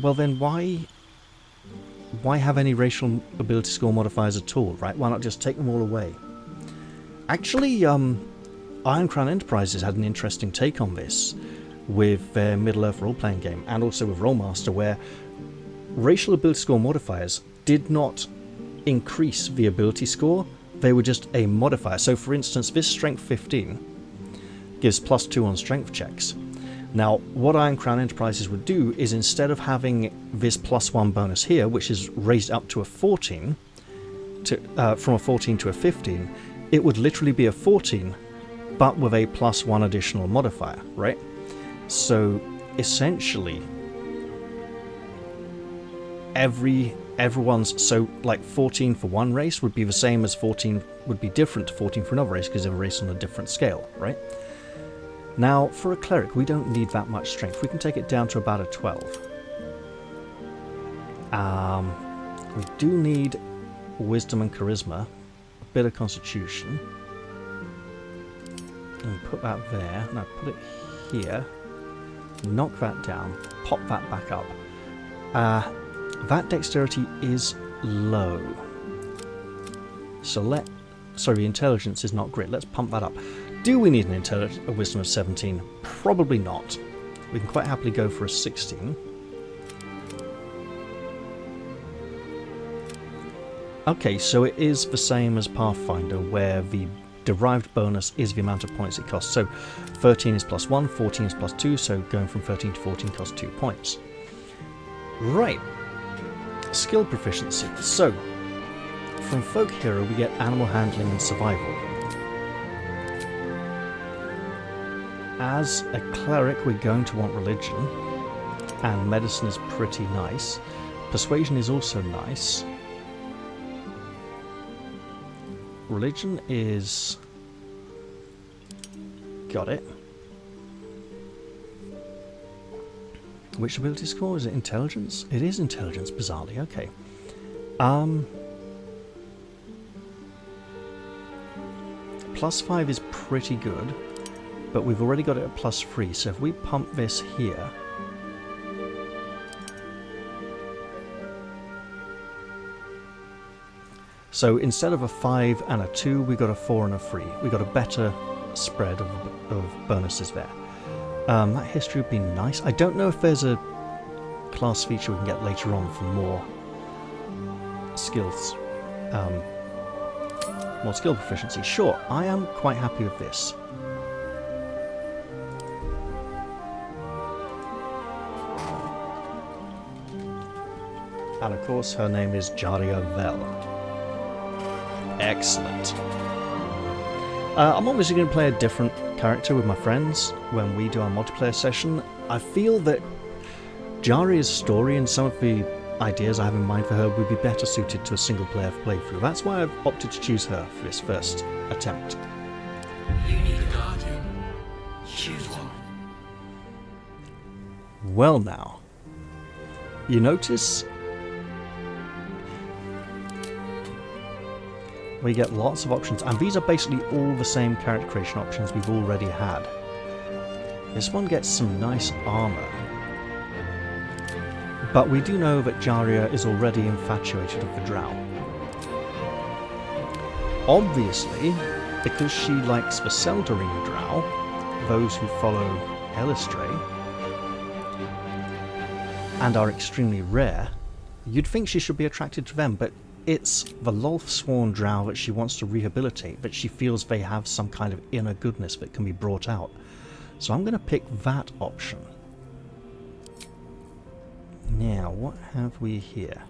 well then why have any racial ability score modifiers at all, right? Why not just take them all away? Actually, Iron Crown Enterprises had an interesting take on this with their Middle-earth role-playing game, and also with Rolemaster, where racial ability score modifiers did not increase the ability score, they were just a modifier. So for instance, this strength 15 gives +2 on strength checks. Now, what Iron Crown Enterprises would do is, instead of having this +1 bonus here, which is raised up to a 14, from a 14 to a 15, it would literally be a 14 but with a +1 additional modifier, right? So essentially, everyone's, so like 14 for one race would be the same as 14 would be different to 14 for another race because they're a race on a different scale, right? Now, for a cleric, we don't need that much strength. We can take it down to about a 12. We do need wisdom and charisma, a bit of constitution. And put that there. Now put it here. Knock that down. Pop that back up. That dexterity is low. So sorry, intelligence is not great. Let's pump that up. Do we need a wisdom of 17? Probably not. We can quite happily go for a 16. Okay, so it is the same as Pathfinder, where the derived bonus is the amount of points it costs. So 13 is +1, 14 is +2, so going from 13 to 14 costs 2 points. Right. Skill proficiency. So, from Folk Hero we get animal handling and survival. As a cleric we're going to want religion, and medicine is pretty nice. Persuasion is also nice. Religion is... got it. Which ability score? Is it intelligence? It is intelligence, bizarrely, okay. +5 is pretty good, but we've already got it at +3, so if we pump this here... So instead of a 5 and a 2, we got a 4 and a 3. We got a better spread of bonuses there. That history would be nice. I don't know if there's a class feature we can get later on for more skills. More skill proficiency. Sure, I am quite happy with this. And of course her name is Jaria Vel. Excellent. I'm obviously going to play a different character with my friends when we do our multiplayer session. I feel that Jaria's story and some of the ideas I have in mind for her would be better suited to a single player playthrough. That's why I've opted to choose her for this first attempt. You need a guardian. Choose one. Well now, you notice we get lots of options, and these are basically all the same character creation options we've already had. This one gets some nice armor. But we do know that Jaria is already infatuated with the Drow. Obviously, because she likes the Seldorine Drow, those who follow Elistray, and are extremely rare, you'd think she should be attracted to them, but it's the Lolthsworn Drow that she wants to rehabilitate, that she feels they have some kind of inner goodness that can be brought out. So I'm going to pick that option. Now, what have we here?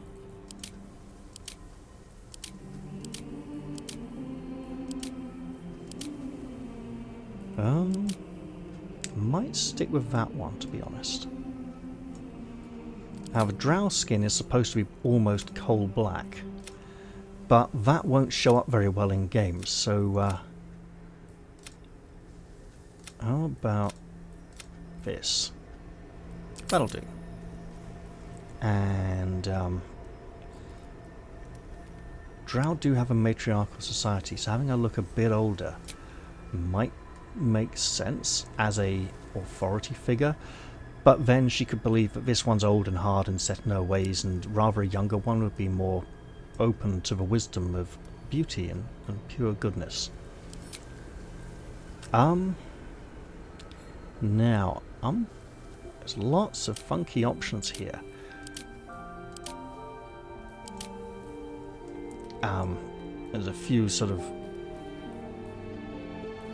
Might stick with that one, to be honest. Now, the Drow skin is supposed to be almost coal black, but that won't show up very well in games, so how about this? That'll do. And Drow do have a matriarchal society, so having her look a bit older might make sense as a authority figure, but then she could believe that this one's old and hard and set in her ways, and rather a younger one would be more open to the wisdom of beauty and pure goodness. Now, there's lots of funky options here. There's a few sort of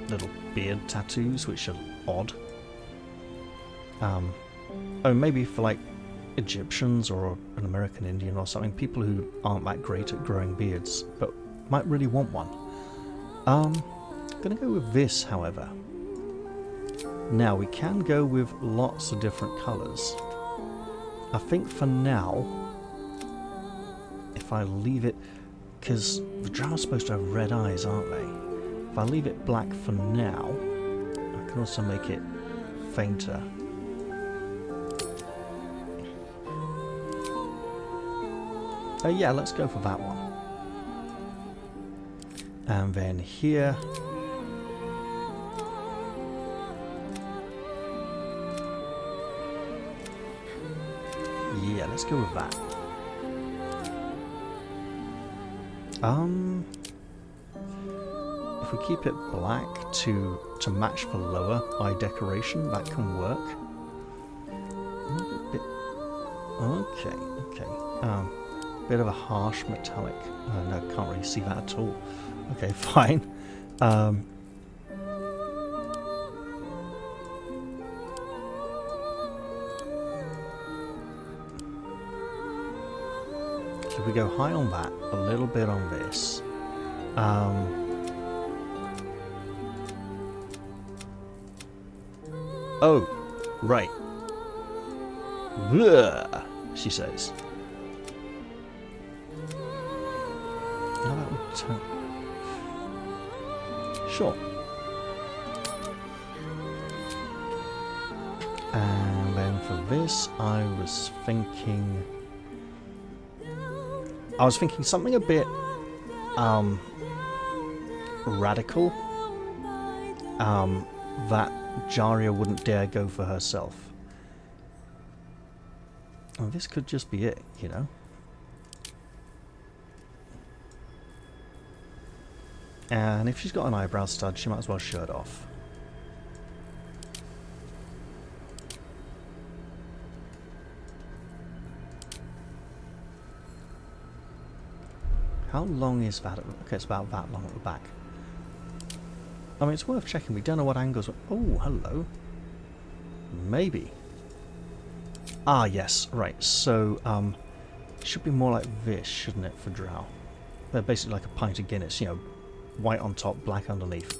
little beard tattoos which are odd. Oh, maybe for like Egyptians or an American Indian or something, people who aren't that great at growing beards but might really want one. I'm going to go with this, however. Now, we can go with lots of different colours. I think for now, if I leave it... Because the drow are supposed to have red eyes, aren't they? If I leave it black for now, I can also make it fainter. Yeah, let's go for that one. And then here... Yeah, let's go with that. If we keep it black to match the lower eye decoration, that can work. Okay. Bit of a harsh metallic. No, can't really see that at all. Okay, fine. If we go high on that, a little bit on this. Oh, right. Bleh, she says. How about we turn? Sure. And then for this, I was thinking something a bit radical that Jaria wouldn't dare go for herself. Well, this could just be it, you know. And if she's got an eyebrow stud, she might as well shirt off. How long is that? Okay, it's about that long at the back. I mean, it's worth checking. We don't know what angles... Oh, hello. Maybe. Ah, yes. Right. So, it should be more like this, shouldn't it, for drow? They're basically like a pint of Guinness, you know, white on top, black underneath.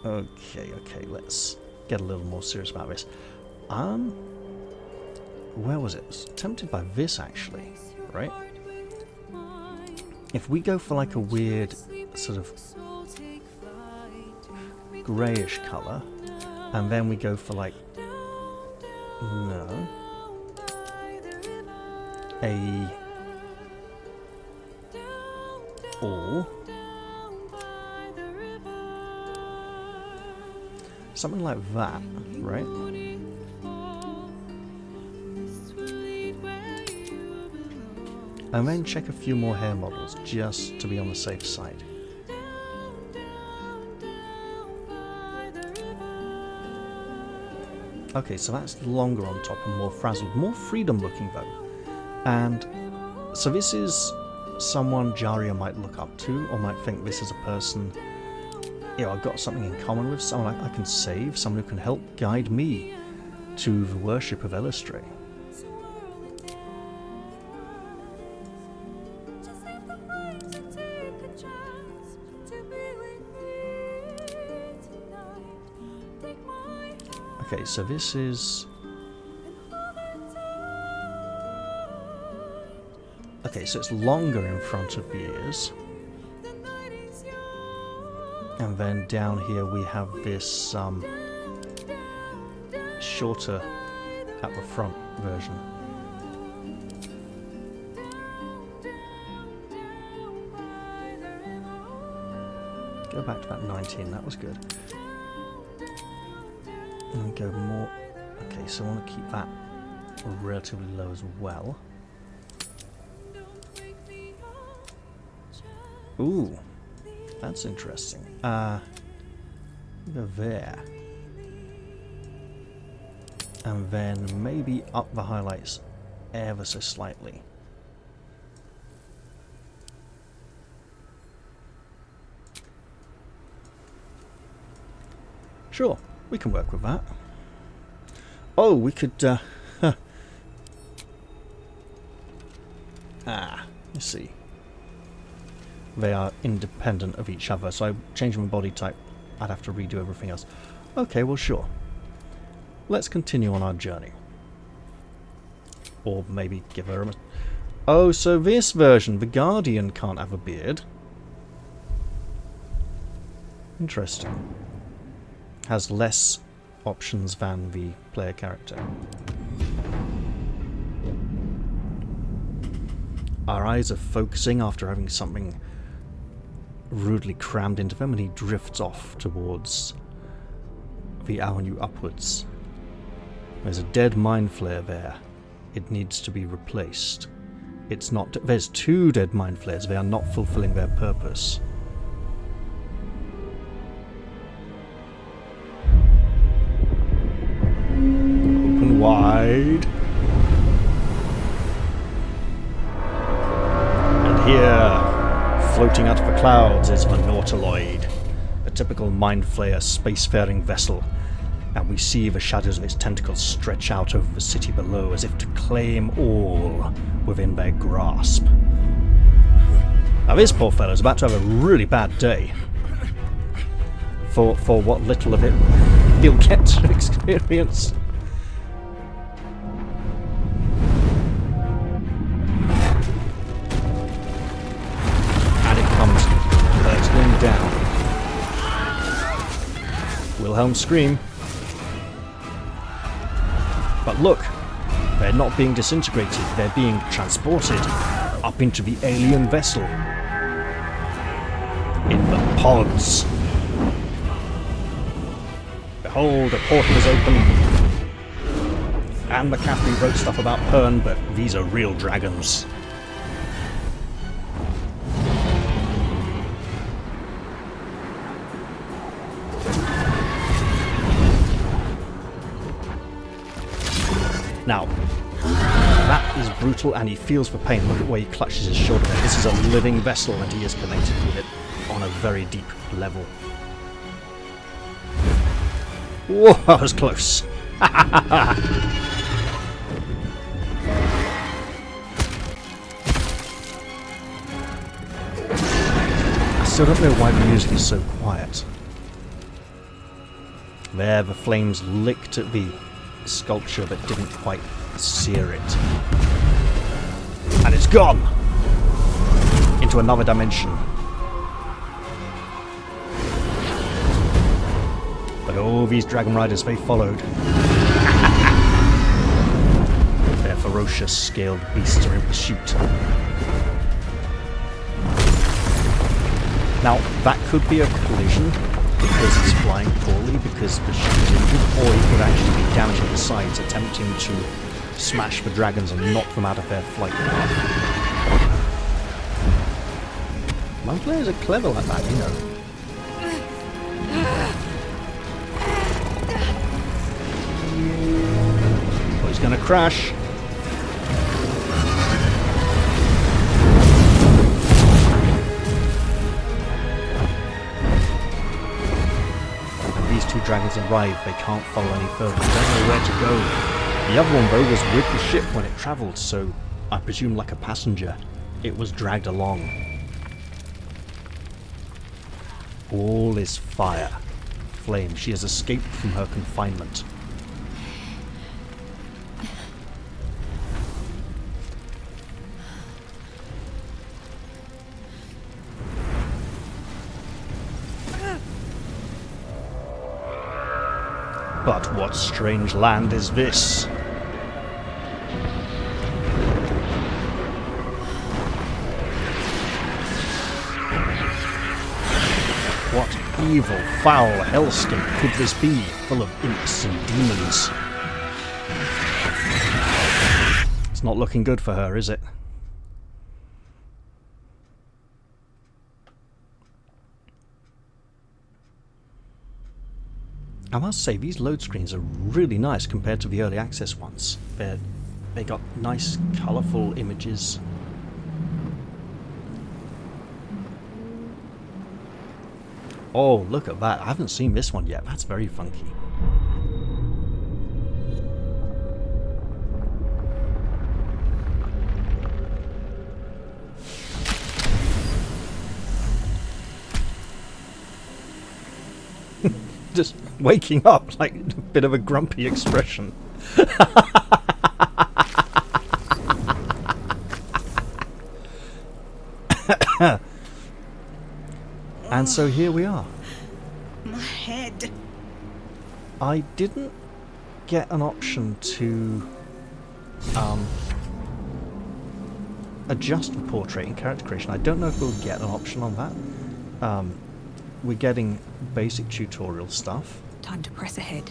Okay, let's get a little more serious about this. Where was it? I was tempted by this, actually, right? If we go for like a weird sort of greyish colour, and then we go for like... No. Or something like that, right? And then check a few more hair models just to be on the safe side. Okay, so that's longer on top and more frazzled, more freedom looking though. And so this is someone Jaria might look up to, or might think this is a person, you know, I've got something in common with, someone I can save, someone who can help guide me to the worship of Illustri. Okay, so this is... Okay, so it's longer in front of the ears. And then down here we have this shorter at the front version. Go back to that 19, that was good. And go more... Okay, so I want to keep that relatively low as well. Ooh, that's interesting. Go there. And then maybe up the highlights ever so slightly. Sure, we can work with that. Oh, we could... let's see. they are independent of each other. So I change my body type, I'd have to redo everything else. Okay, well sure. Let's continue on our journey. Or maybe give her a... Oh, so this version, the Guardian can't have a beard. Interesting. Has less options than the player character. Our eyes are focusing after having something rudely crammed into them, and he drifts off towards the avenue upwards. There's a dead mindflayer there. It needs to be replaced. It's not... There's 2 dead mindflayers. They are not fulfilling their purpose. Open wide. And here, floating out of the clouds, is the Nautiloid, a typical mindflayer spacefaring vessel. And we see the shadows of its tentacles stretch out over the city below as if to claim all within their grasp. Now this poor fellow's about to have a really bad day. For what little of it he'll get to experience. And it comes hurtling down. Wilhelm scream. But look, they're not being disintegrated, they're being transported up into the alien vessel. In the pods. Behold, a portal is open. And McCaffrey wrote stuff about Pern, but these are real dragons. Now, that is brutal, and he feels the pain. Look at where he clutches his shoulder there. This is a living vessel, and he is connected with it on a very deep level. Whoa, that was close. I still don't know why the music is so quiet. There, the flames licked at the sculpture but didn't quite sear it. And it's gone! Into another dimension. But all these dragon riders they followed. Their ferocious scaled beasts are in pursuit. Now, that could be a collision because he's flying poorly, because the ship is injured, or he could actually be damaging the sides, attempting to smash the dragons and knock them out of their flight path. Mindflayers are clever like that, you know. Oh, he's gonna crash. Two dragons arrive, they can't follow any further, they don't know where to go. The other one though was with the ship when it travelled, so I presume like a passenger, it was dragged along. All is fire, flame. She has escaped from her confinement. But what strange land is this? What evil, foul hellscape could this be, full of imps and demons? It's not looking good for her, is it? I must say, these load screens are really nice compared to the early access ones. They got nice, colourful images. Oh, look at that. I haven't seen this one yet. That's very funky. Just waking up, like a bit of a grumpy expression. And so here we are. My head. I didn't get an option to adjust the portrait in character creation. I don't know if we'll get an option on that. We're getting basic tutorial stuff. Time to press ahead.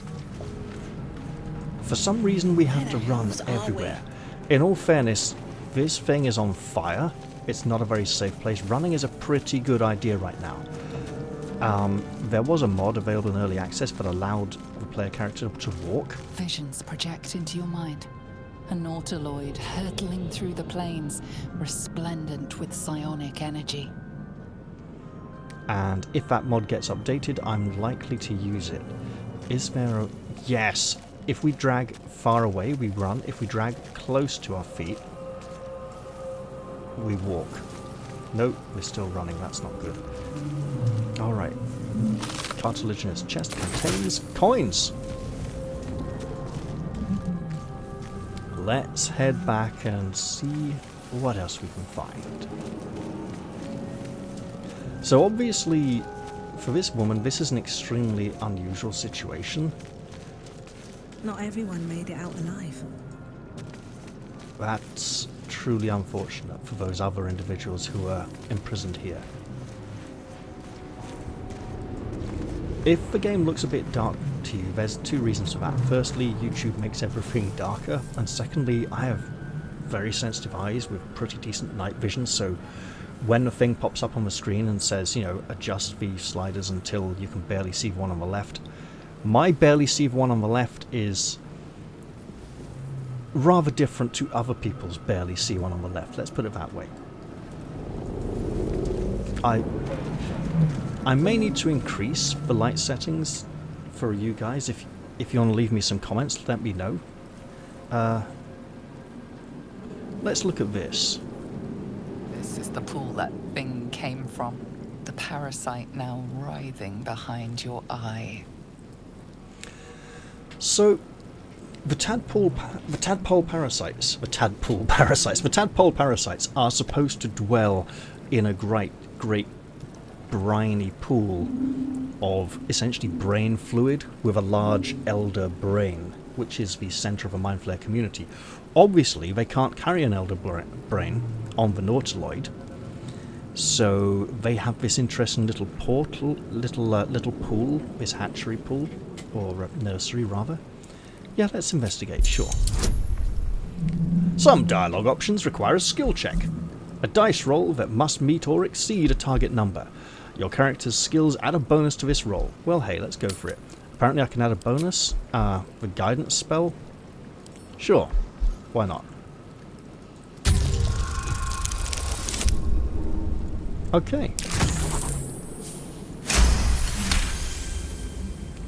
For some reason we have to Where the run hells are everywhere. In all fairness, this thing is on fire. It's not a very safe place. Running is a pretty good idea right now. There was a mod available in early access that allowed the player character to walk. Visions project into your mind. A Nautiloid hurtling through the plains, resplendent with psionic energy. And if that mod gets updated, I'm likely to use it. Is there a... Yes! If we drag far away, we run. If we drag close to our feet, we walk. Nope, we're still running. That's not good. Alright. Cartilaginous chest contains coins! Let's head back and see what else we can find. So obviously, for this woman, this is an extremely unusual situation. Not everyone made it out alive. That's truly unfortunate for those other individuals who are imprisoned here. If the game looks a bit dark to you, there's two reasons for that. Firstly, YouTube makes everything darker, and secondly, I have very sensitive eyes with pretty decent night vision, so when the thing pops up on the screen and says, you know, adjust the sliders until you can barely see the one on the left, my barely see the one on the left is rather different to other people's barely see one on the left, let's put it that way. I may need to increase the light settings for you guys. If you want to leave me some comments, let me know. Let's look at this. This is the pool that thing came from. The parasite now writhing behind your eye. So, the tadpole parasites are supposed to dwell in a great briny pool of essentially brain fluid with a large elder brain, which is the center of a mindflayer community. Obviously, they can't carry an elder brain on the Nautiloid, so they have this interesting little little pool, this hatchery pool, or nursery rather. Yeah, let's investigate, sure. Some dialogue options require a skill check. A dice roll that must meet or exceed a target number. Your character's skills add a bonus to this roll. Well, hey, let's go for it. Apparently I can add a bonus. The guidance spell? Sure. Why not? Okay.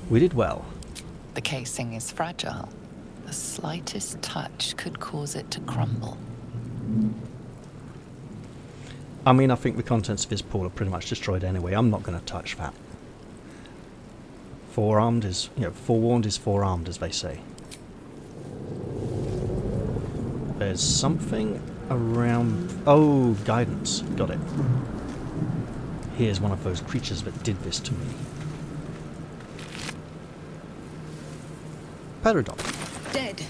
We did well. The casing is fragile. The slightest touch could cause it to crumble. I mean, I think the contents of this pool are pretty much destroyed anyway. I'm not going to touch that. Forewarned is forearmed, as they say. There's something around... Oh, guidance. Got it. Here's one of those creatures that did this to me. Peridot. Dead.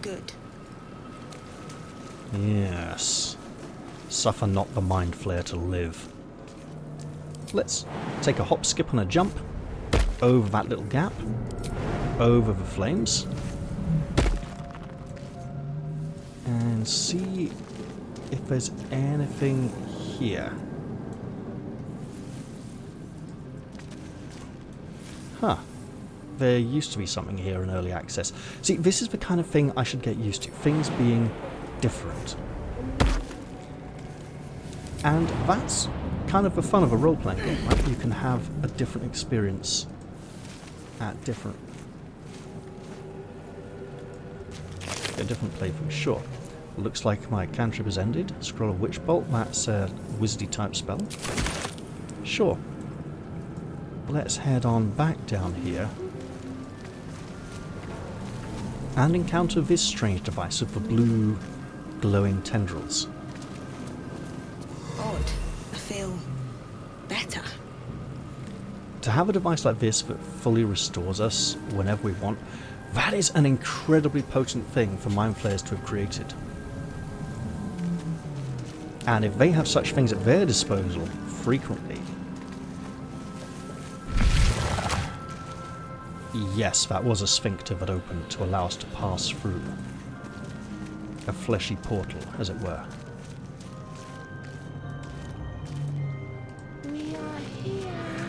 Good. Yes. Suffer not the mind flayer to live. Let's take a hop, skip and a jump over that little gap, over the flames, and see if there's anything here. Huh. There used to be something here in early access. See, this is the kind of thing I should get used to. Things being different. And that's kind of the fun of a role-playing game, right? You can have a different experience at different playthroughs, sure. Looks like my cantrip has ended. Scroll of Witch Bolt, that's a wizardy type spell. Sure. let's head on back down here and encounter this strange device with the blue glowing tendrils. Odd. I feel better. To have a device like this that fully restores us whenever we want, that is an incredibly potent thing for mind flayers to have created. And if they have such things at their disposal frequently... Yes, that was a sphincter that opened to allow us to pass through. A fleshy portal, as it were. We are here.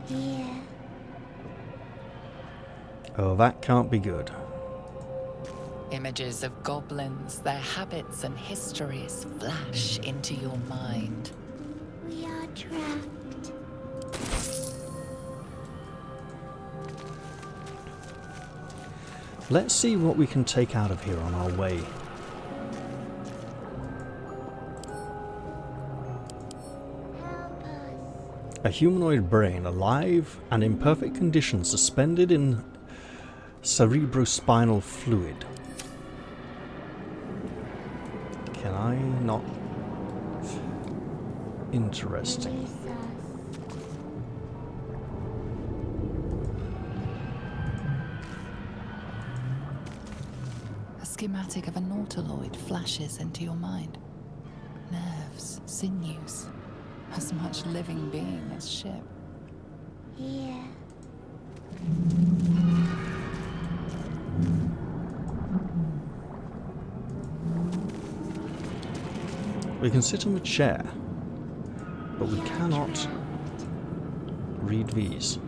Here. Oh, that can't be good. Images of goblins, their habits and histories flash into your mind. We are trapped. Let's see what we can take out of here on our way. Help us. A humanoid brain, alive and in perfect condition, suspended in cerebrospinal fluid. Can I not? Interesting. Release us. A schematic of a nautiloid flashes into your mind. Nerves, sinews, as much living being as ship. Here. We can sit on the chair, but we cannot read these.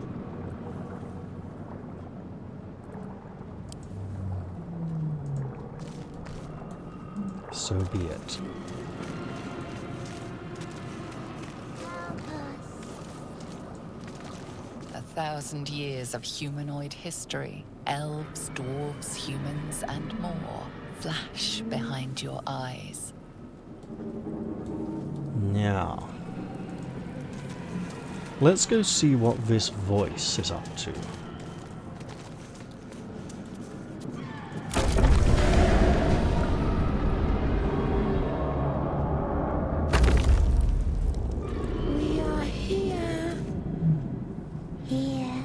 So be it. Help us. 1,000 years of humanoid history, elves, dwarves, humans, and more flash behind your eyes. Now, let's go see what this voice is up to. We are here. Here.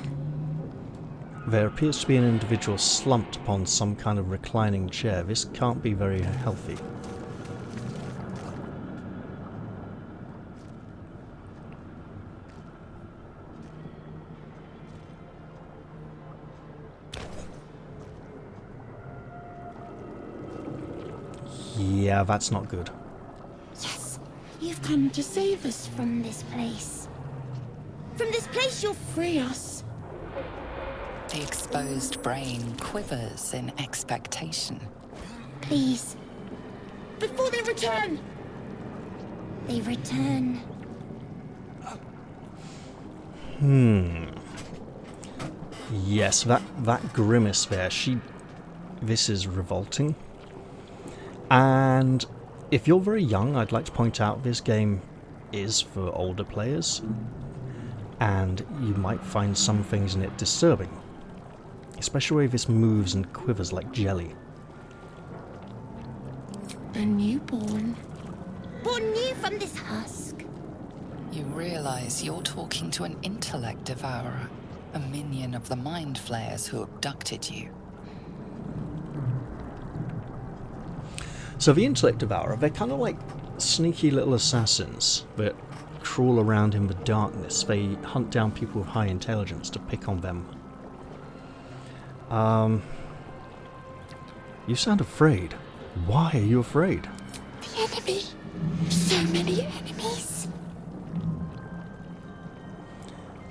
There appears to be an individual slumped upon some kind of reclining chair. This can't be very healthy. Yeah, that's not good. Yes, you've come to save us from this place. From this place you'll free us. The exposed brain quivers in expectation. Please. Before they return. They return. Yes, that grimace there, this is revolting. And if you're very young, I'd like to point out this game is for older players, and you might find some things in it disturbing, especially the way this moves and quivers like jelly. A newborn. Born new from this husk. You realize you're talking to an intellect devourer, a minion of the mind flayers who abducted you. So the intellect devourer, they're kind of like sneaky little assassins that crawl around in the darkness. They hunt down people with high intelligence to pick on them. You sound afraid. Why are you afraid? The enemy. So many enemies.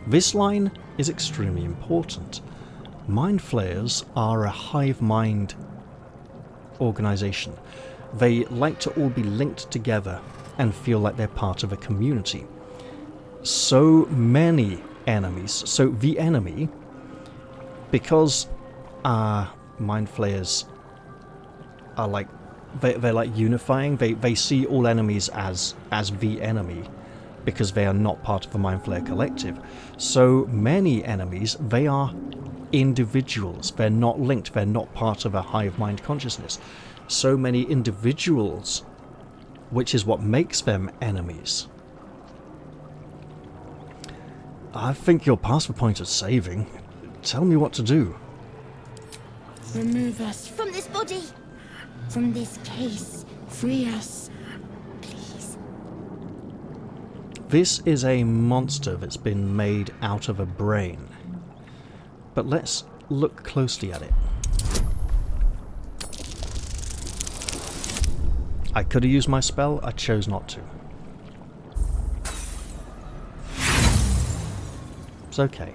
This line is extremely important. Mind flayers are a hive mind organization. They like to all be linked together and feel like they're part of a community. So many enemies. So the enemy, because mind flayers are like, they're like unifying. They see all enemies as the enemy. because they are not part of a mindflayer collective. So many enemies, they are individuals. They're not linked. They're not part of a hive mind consciousness. So many individuals, which is what makes them enemies. I think you're past the point of saving. Tell me what to do. Remove us from this body, from this case. Free us, please. This is a monster that's been made out of a brain. But let's look closely at it. I could have used my spell, I chose not to. It's okay.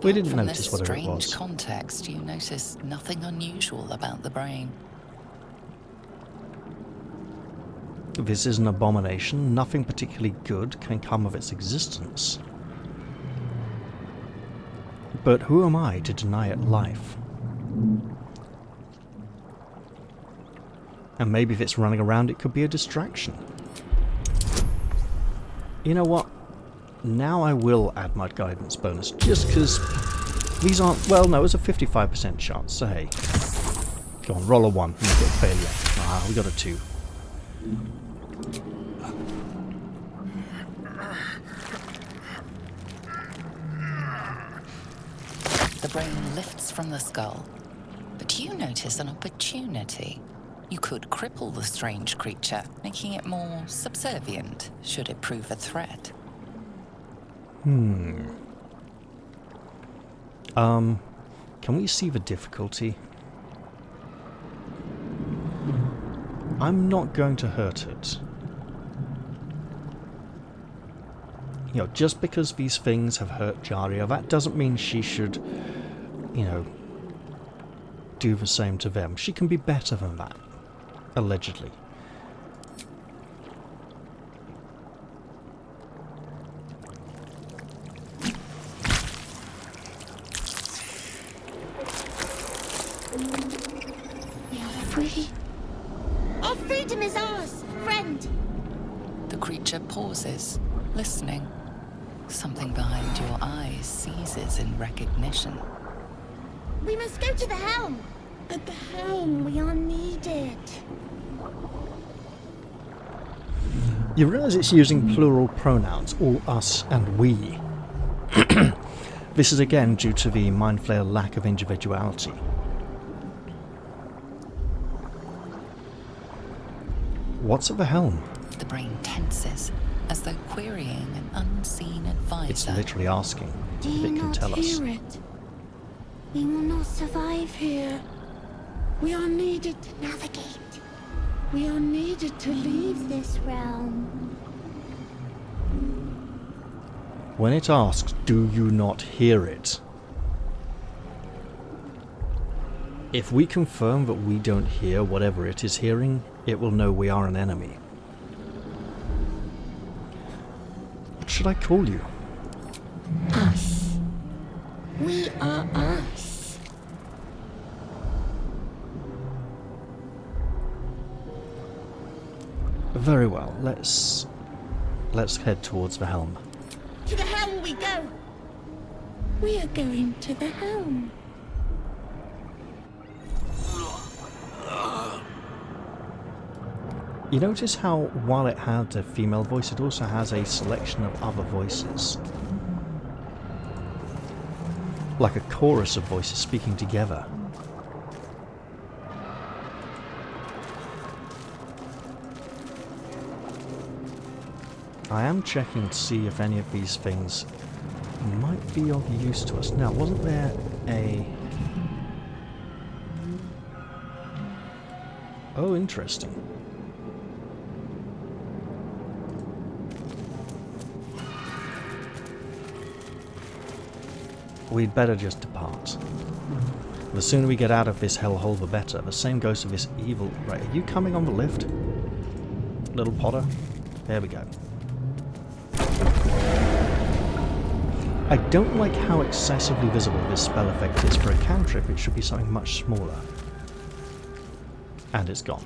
We didn't notice whatever it was. Strange context, you notice nothing unusual about the brain. This is an abomination. Nothing particularly good can come of its existence. But who am I to deny it life? And maybe if it's running around, it could be a distraction. You know what? Now I will add my guidance bonus, just because these aren't... Well, no, it's a 55% chance, so hey. Go on, roll a 1, and you get a failure. Ah, we got a 2. The brain lifts from the skull, but you notice an opportunity. You could cripple the strange creature, making it more subservient, should it prove a threat. Can we see the difficulty? I'm not going to hurt it. You know, just because these things have hurt Jaria, that doesn't mean she should, you know, do the same to them. She can be better than that, allegedly. We are free. Our freedom is ours, friend. The creature pauses, listening. Something behind your eyes seizes in recognition. We must go to the helm. At the helm, we are needed. You realise it's using plural pronouns, all us and we. This is again due to the mindflayer lack of individuality. What's at the helm? The brain tenses, as though querying an unseen advisor. It's literally asking Do if you it can not tell us. hear it? We will not survive here. We are needed to navigate. We are needed to leave this realm. When it asks, do you not hear it? If we confirm that we don't hear whatever it is hearing, it will know we are an enemy. What should I call you? Us. We are us. Very well, let's head towards the helm. To the helm we go. We are going to the helm. You notice how, while it had a female voice, it also has a selection of other voices. Like a chorus of voices speaking together. I am checking to see if any of these things might be of use to us. Now, wasn't there a... Oh, interesting. We'd better just depart. The sooner we get out of this hellhole, the better. The same goes for this evil... Right, are you coming on the lift? Little Potter? There we go. I don't like how excessively visible this spell effect is. For a cantrip, it should be something much smaller. And it's gone.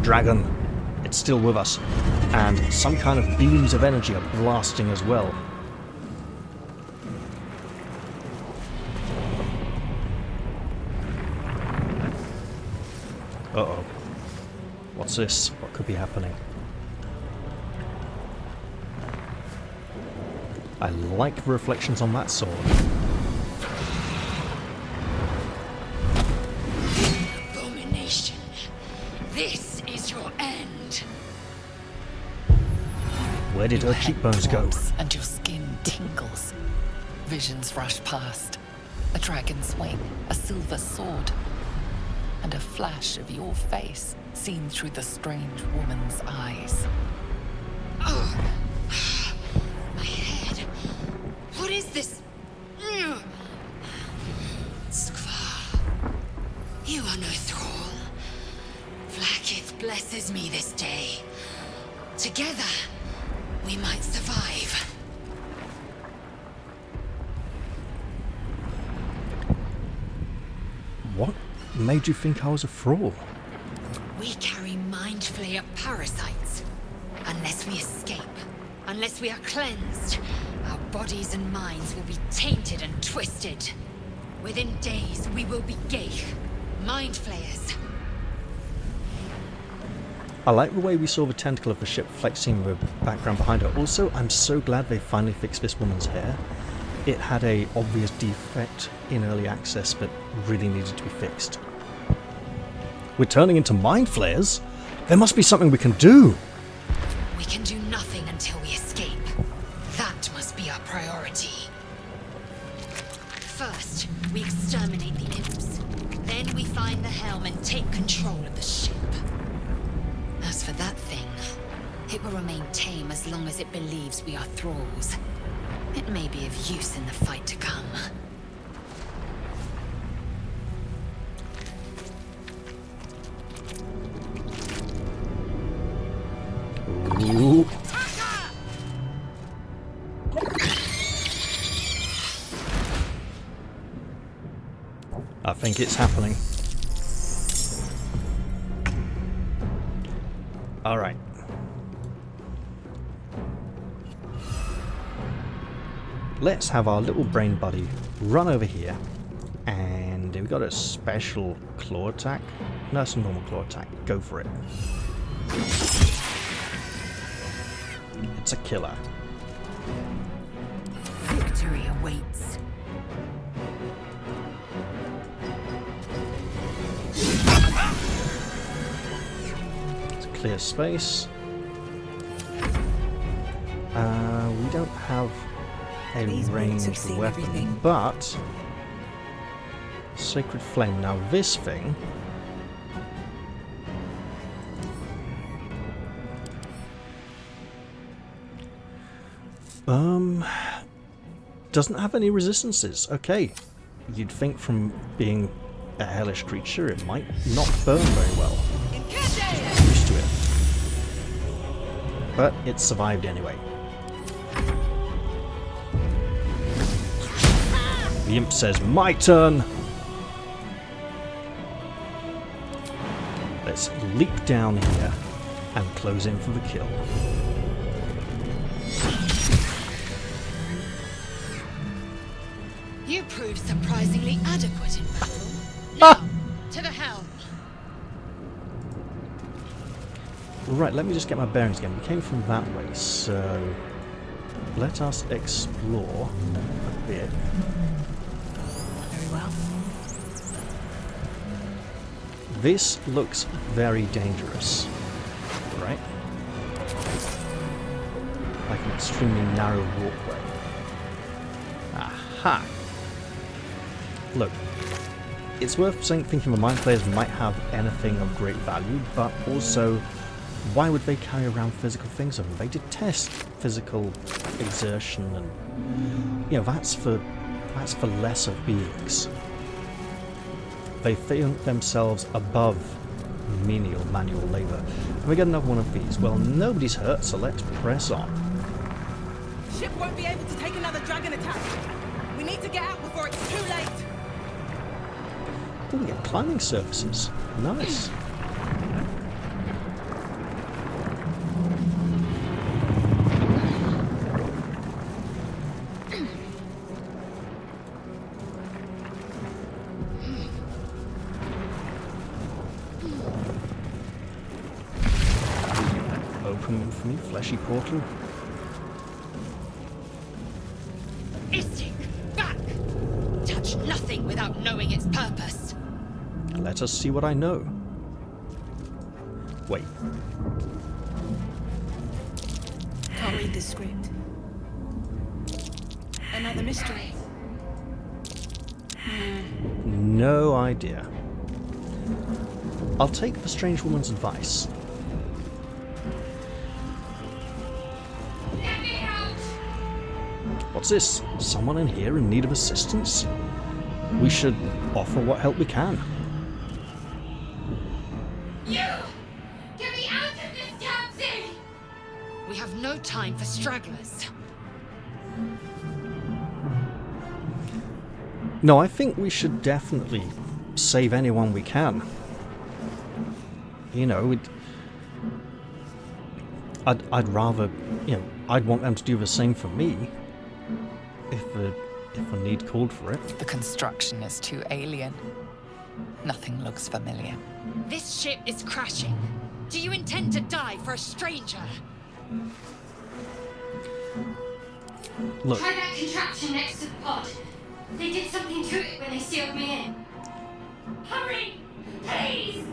dragon. It's still with us. And some kind of beams of energy are blasting as well. Uh-oh. What's this? What could be happening? I like the reflections on that sword. Abomination. This is your end. Where did her Your head cheekbones go? throbs and your skin tingles. Visions rush past. A dragon's wing, a silver sword, and a flash of your face seen through the strange woman's eyes. Oh, my head. What is this? Skvar, you are no thrall. Vlaakith blesses me this day. Together, we might survive. What made you think I was a thrall? We carry mindflayer parasites. Unless we escape, unless we are cleansed, our bodies and minds will be tainted and twisted. Within days, we will be Geich, mindflayers. I like the way we saw the tentacle of the ship flexing the background behind her. Also, I'm so glad they finally fixed this woman's hair. It had a obvious defect in early access, but really needed to be fixed. We're turning into mind flayers? There must be something we can do! We can do nothing until we escape. That must be our priority. First, we exterminate the imps. Then we find the helm and take control of the ship. As for that thing, it will remain tame as long as it believes we are thralls. It may be of use in the fight to come. Ooh. I think it's happening. Alright. Let's have our little brain buddy run over here. And we've got a special claw attack. No, it's a normal claw attack. Go for it. It's a killer. Victory awaits. It's a clear space. We don't have a These boots have ranged seen weapon, everything. but Sacred Flame. Now this thing doesn't have any resistances. Okay, you'd think from being a hellish creature it might not burn very well. Just get used to it. But it survived anyway. The imp says, "My turn!" Let's leap down here and close in for the kill. You proved surprisingly adequate in battle. Now, to the helm. Right, let me just get my bearings again. We came from that way, so let us explore a bit. Very well. This looks very dangerous, right? Like an extremely narrow walkway. Aha! Look, it's worth thinking the mind flayers might have anything of great value, but also, why would they carry around physical things of them? They detest physical exertion, and you know that's for lesser beings. They feel themselves above menial manual labor. And we get another one of these. Well, nobody's hurt, so let's press on. Ship won't be able to take another dragon attack. We need to get out before it's too late. Oh, we get climbing surfaces. Nice. open for me, fleshy portal. Istik, back! Touch nothing without knowing its purpose. Let us see what I know. Wait. Can't read this script. Another mystery. No idea. I'll take the strange woman's advice. Let me out! What's this? Someone in here in need of assistance? We should offer what help we can. You! Get me out of this damn thing! We have no time for stragglers. No, I think we should definitely save anyone we can. You know, I'd rather, you know, I'd want them to do the same for me if the need called for it. The construction is too alien. Nothing looks familiar. This ship is crashing. Do you intend to die for a stranger? Look, Try that contraption next to the pod. They did something to it when they sealed me in. Hurry! Please!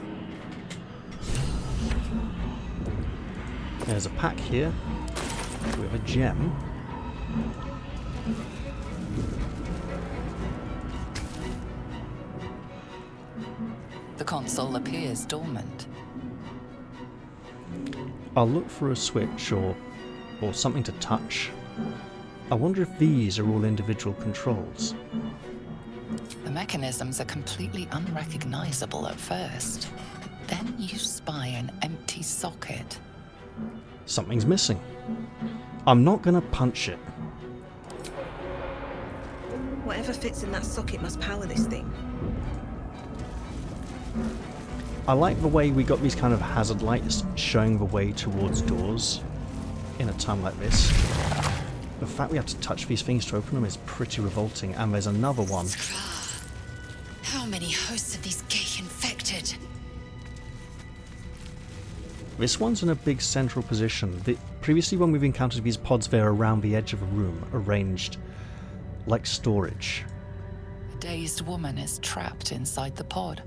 there's a pack here with a gem. The console appears dormant. I'll look for a switch or something to touch. I wonder if these are all individual controls. The mechanisms are completely unrecognizable at first. Then you spy an empty socket. Something's missing. I'm not gonna punch it. Whatever fits in that socket must power this thing. I like the way we got these kind of hazard lights showing the way towards doors in a time like this. The fact we have to touch these things to open them is pretty revolting, and there's another one. How many hosts of these gay infected? This one's in a big central position. Previously when we've encountered these pods, they're around the edge of a room, arranged like storage. A dazed woman is trapped inside the pod.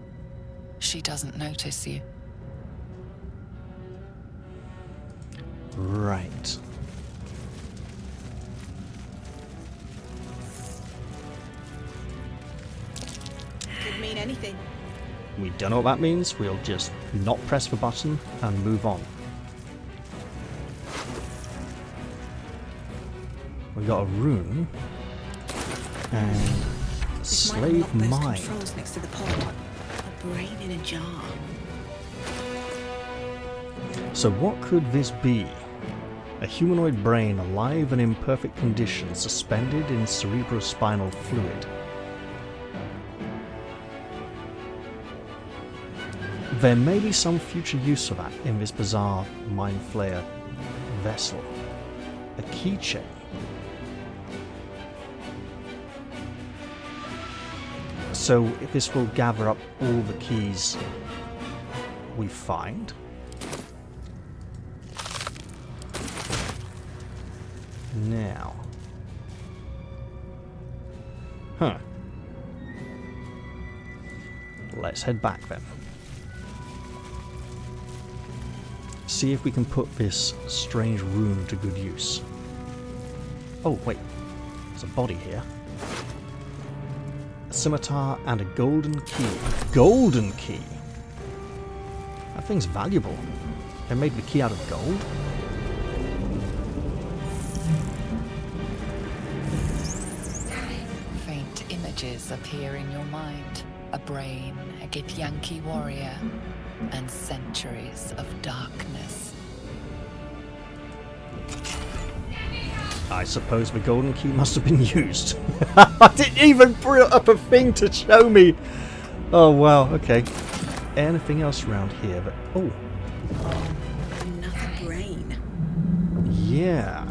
She doesn't notice you. Right. Could mean anything. We don't know what that means. We'll just not press the button and move on. We got a rune and This might slave unlock those mind. controls next to the pod. A brain in a jar. So what could this be? A humanoid brain alive and in perfect condition, suspended in cerebrospinal fluid. There may be some future use of that in this bizarre mindflayer vessel. A keychain. So this will gather up all the keys we find. Now. Huh. Let's head back then. See if we can put this strange rune to good use. Oh, wait. There's a body here. A scimitar and a golden key. Golden key? That thing's valuable. They made the key out of gold? Faint images appear in your mind. A brain, a Githyanki warrior, and centuries of darkness. I suppose the golden key must have been used. I didn't even bring up a thing to show me. Oh wow, okay. Anything else around here? But oh, Another brain. yeah.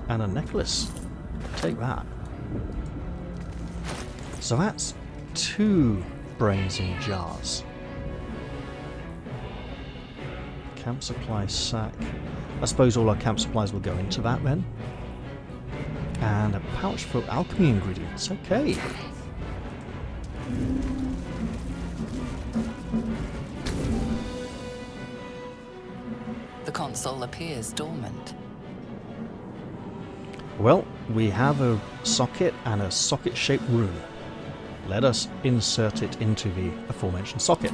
And a necklace. Take that. So that's 2 brains in jars. Camp supply sack. I suppose all our camp supplies will go into that then. And a pouch for alchemy ingredients. Okay. The console appears dormant. Well, we have a socket and a socket-shaped rune. Let us insert it into the aforementioned socket.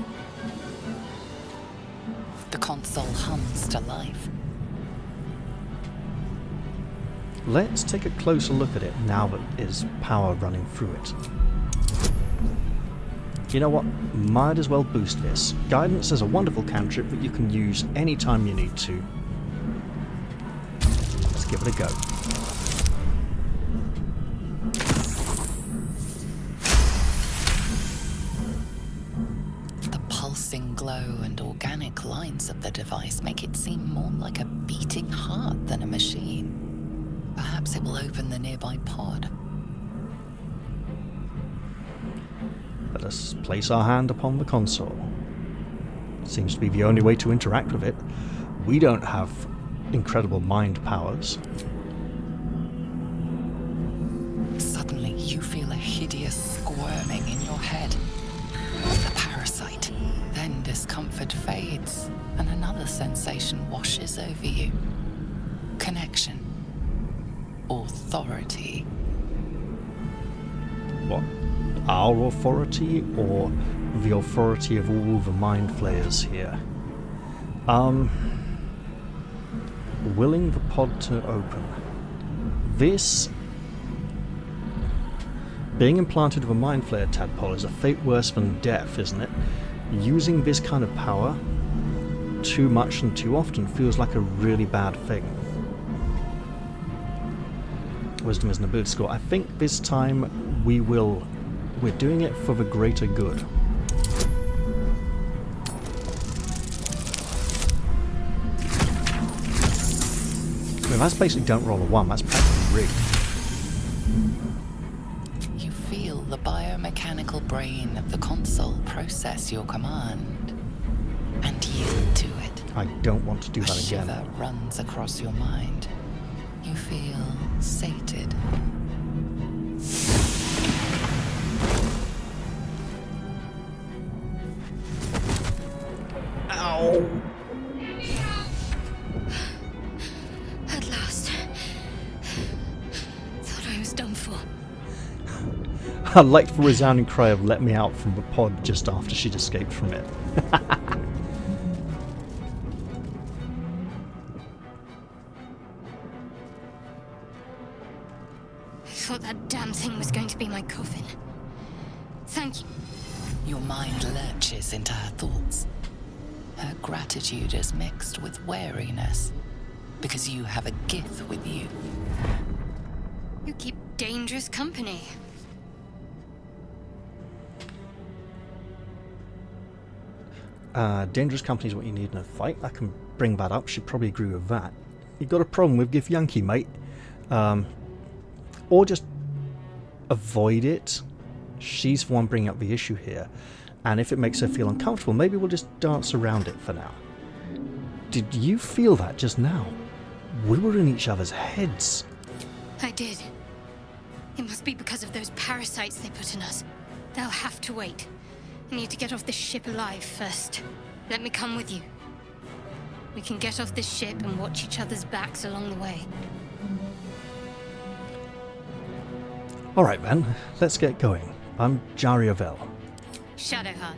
The console hums to life. Let's take a closer look at it now that there's power running through it. You know what? Might as well boost this. Guidance is a wonderful cantrip that you can use anytime you need to. Let's give it a go. The pulsing glow and organic lines of the device make it seem more like a beating heart than a machine. Perhaps it will open the nearby pod. Let us place our hand upon the console. Seems to be the only way to interact with it. We don't have incredible mind powers. Suddenly, you feel a hideous squirming in your head. The parasite. Then discomfort fades, and another sensation washes over you. Connection. Authority. What? Our authority, or the authority of all the mind flayers here? Willing the pod to open. This... Being implanted with a mind flayer tadpole is a fate worse than death, isn't it? Using this kind of power too much and too often feels like a really bad thing. Wisdom is an ability score. I think this time we're doing it for the greater good. I mean, that's basically don't roll a 1, that's practically rigged. You feel the biomechanical brain of the console process your command and yield to it. I don't want to do that again. A shiver runs across your mind. You feel sated. Ow! At last. Thought I was done for. I'd like for a resounding cry of let me out from the pod just after she'd escaped from it. I thought that damn thing was going to be my coffin. Thank you. Your mind lurches into her thoughts. Her gratitude is mixed with wariness, because you have a Gith with you. You keep dangerous company. Dangerous company is what you need in a fight. I can bring that up. She'd probably agree with that. You got a problem with Githyanki, mate. Or just avoid it. She's the one bringing up the issue here. And if it makes her feel uncomfortable, maybe we'll just dance around it for now. Did you feel that just now? We were in each other's heads. I did. It must be because of those parasites they put in us. They'll have to wait. I need to get off this ship alive first. Let me come with you. We can get off this ship and watch each other's backs along the way. Alright then, let's get going. I'm Jariavel. Shadowheart.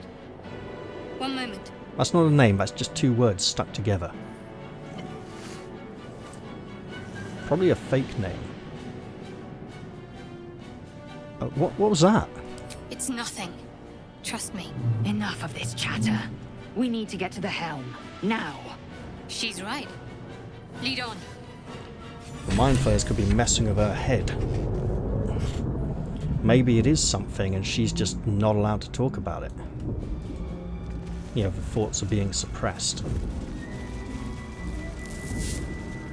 One moment. That's not a name, that's just two words stuck together. Probably a fake name. What was that? It's nothing. Trust me. Enough of this chatter. We need to get to the helm. Now. She's right. Lead on. The mind flayers could be messing with her head. Maybe it is something and she's just not allowed to talk about it. You know, the thoughts are being suppressed.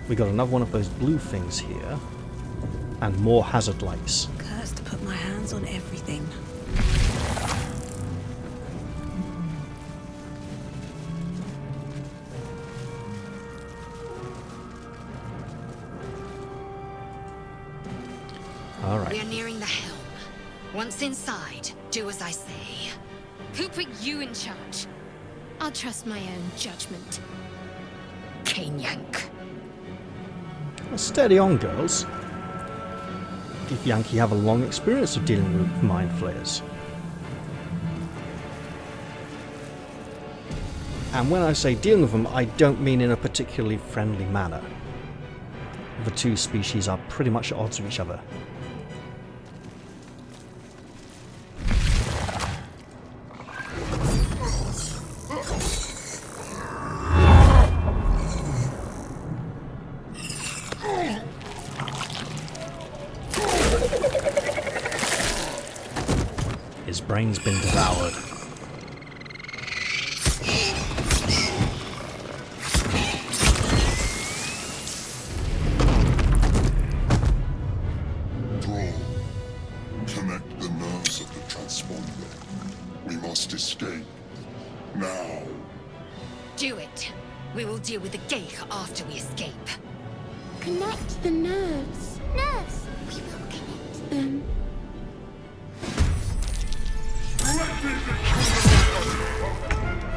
We got another one of those blue things here. And more hazard lights. Cursed to put my hands on everything. Alright. We are nearing the helm. Once inside, do as I say. Who put you in charge? I'll trust my own judgment. Githyanki. Steady on, girls. Githyanki have a long experience of dealing with mind flayers. And when I say dealing with them, I don't mean in a particularly friendly manner. The two species are pretty much at odds with each other. His brain's been devoured. Connect the nerves of the transponder. We must escape. Now. Do it. We will deal with the Geich after we escape. Connect the nerves. Nerves! We will connect them.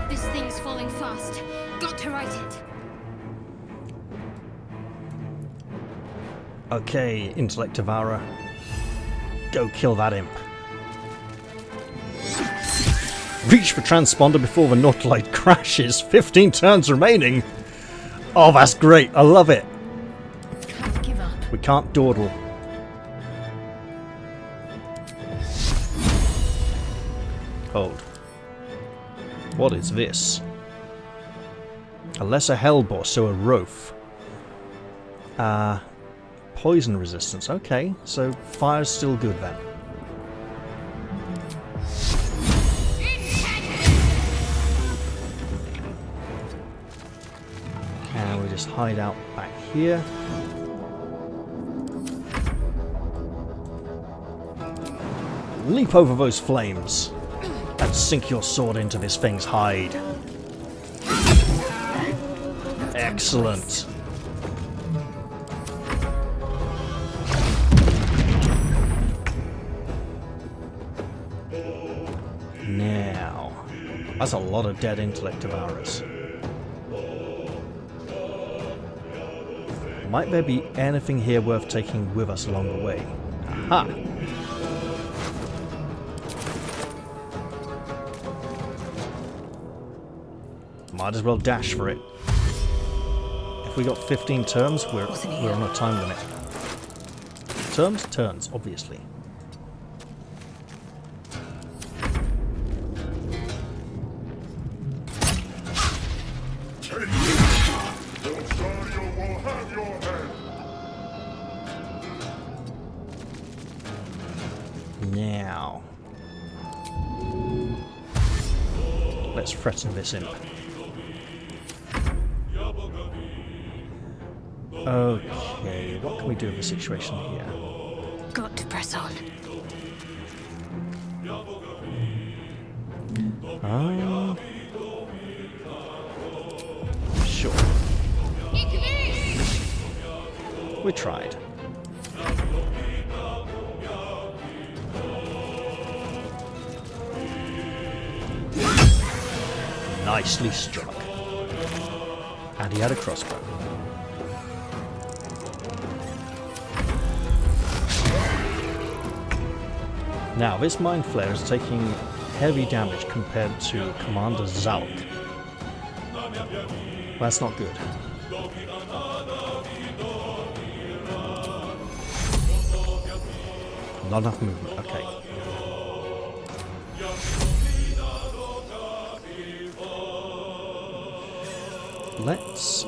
This thing's falling fast. Got to right it. Okay, Intellect Devourer. Go kill that imp. Reach the transponder before the Nautiloid crashes. 15 turns remaining. Oh, that's great. I love it. Can't give up. We can't dawdle. Hold. What is this? A lesser hellboss, so a Wraith. Poison resistance. Okay, so fire's still good then. And we just hide out back here. Leap over those flames and sink your sword into this thing's hide. Excellent. Now, that's a lot of dead Intellect Devourers. Might there be anything here worth taking with us along the way? Aha! Might as well dash for it. If we got 15 turns, we're on a time limit. Terms? Turns, obviously. Now, let's threaten this imp. Okay, what can we do with the situation here? Got to press on. Sure. We tried. Nicely struck. And he had a crossbow. Now, this Mind Flayer is taking heavy damage compared to Commander Zalk. That's not good. Not enough movement, okay. Let's...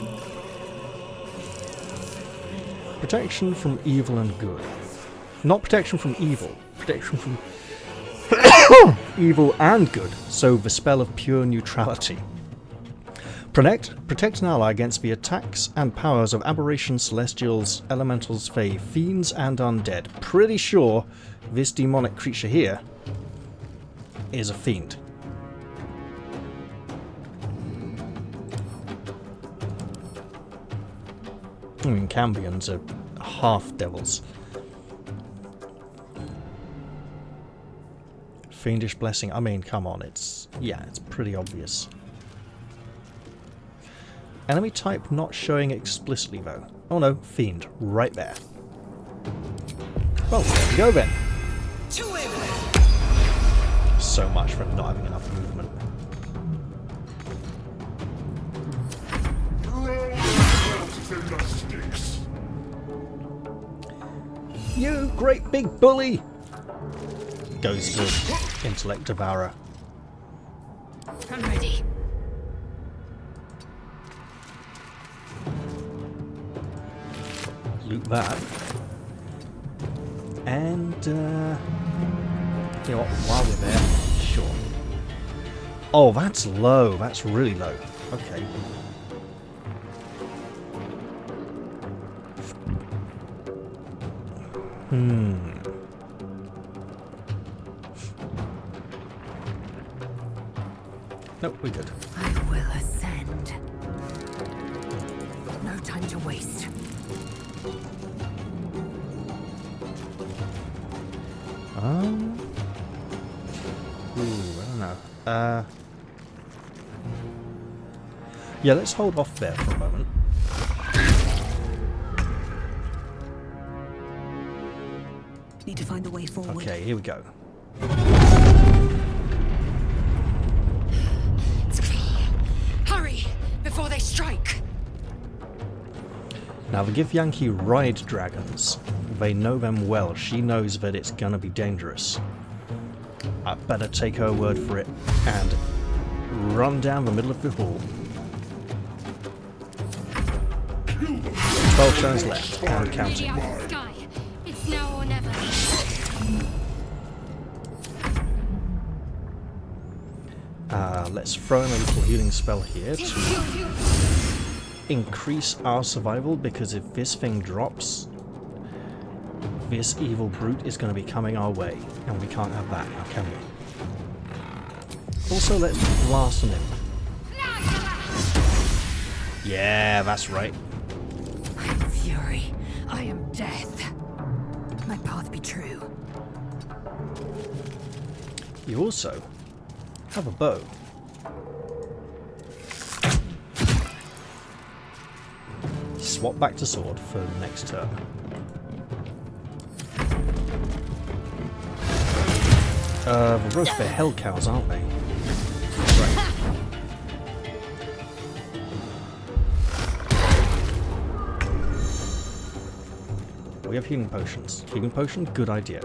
Protection from evil and good. Not protection from evil. Protection from evil and good. So the spell of pure neutrality. Protect an ally against the attacks and powers of aberrations, celestials, elementals, fae, fiends, and undead. Pretty sure this demonic creature here is a fiend. I mean, Cambions are half devils. Fiendish blessing. I mean, come on, it's pretty obvious. Enemy type not showing explicitly though. Oh no, fiend, right there. Well, there we go then. So much for not having enough movement. You great big bully! Goes to Intellect Devourer. I'm ready. Loot that. And, you know what, while we're there, sure. Oh, that's low. That's really low. Okay. Nope, we're good. I will ascend. No time to waste. Ooh, I don't know. Yeah, let's hold off there for a moment. Need to find the way forward. Okay, here we go. It's clear. Hurry before they strike. Now the Githyanki ride dragons. They know them well. She knows that it's gonna be dangerous. I better take her word for it and run down the middle of the hall. 12 turns left and counting. Sky. It's now or never. Let's throw in a little healing spell here to increase our survival, because if this thing drops, this evil brute is going to be coming our way, and we can't have that now, can we? Also, let's blast on him. Yeah, that's right. I am fury. I am death. My path be true. You also have a bow. Swap back to sword for the next turn. The roast bear hell cows, aren't they? Right. We have healing potions. Healing potion, good idea.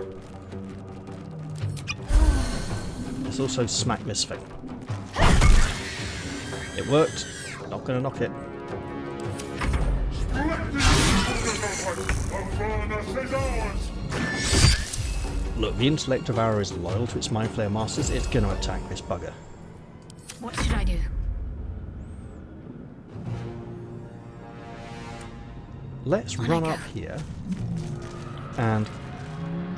Let's also smack this thing. It worked. Not gonna knock it. Look, the Intellect Devourer is loyal to its mindflayer masters. It's gonna attack this bugger. What should I do? Let's run up here. And...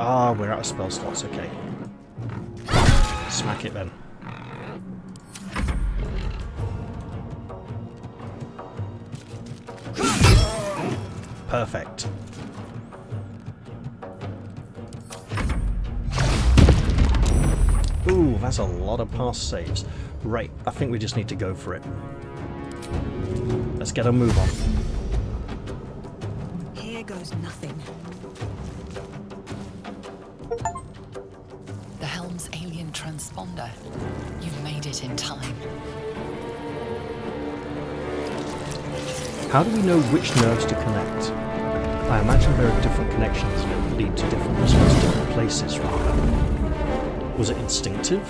ah, we're out of spell slots, okay. Smack it then. Perfect. Ooh, that's a lot of past saves. Right, I think we just need to go for it. Let's get a move on. Here goes nothing. The helm's alien transponder. You've made it in time. How do we know which nerves to connect? I imagine there are different connections that lead to different results, different places, rather. Was it instinctive?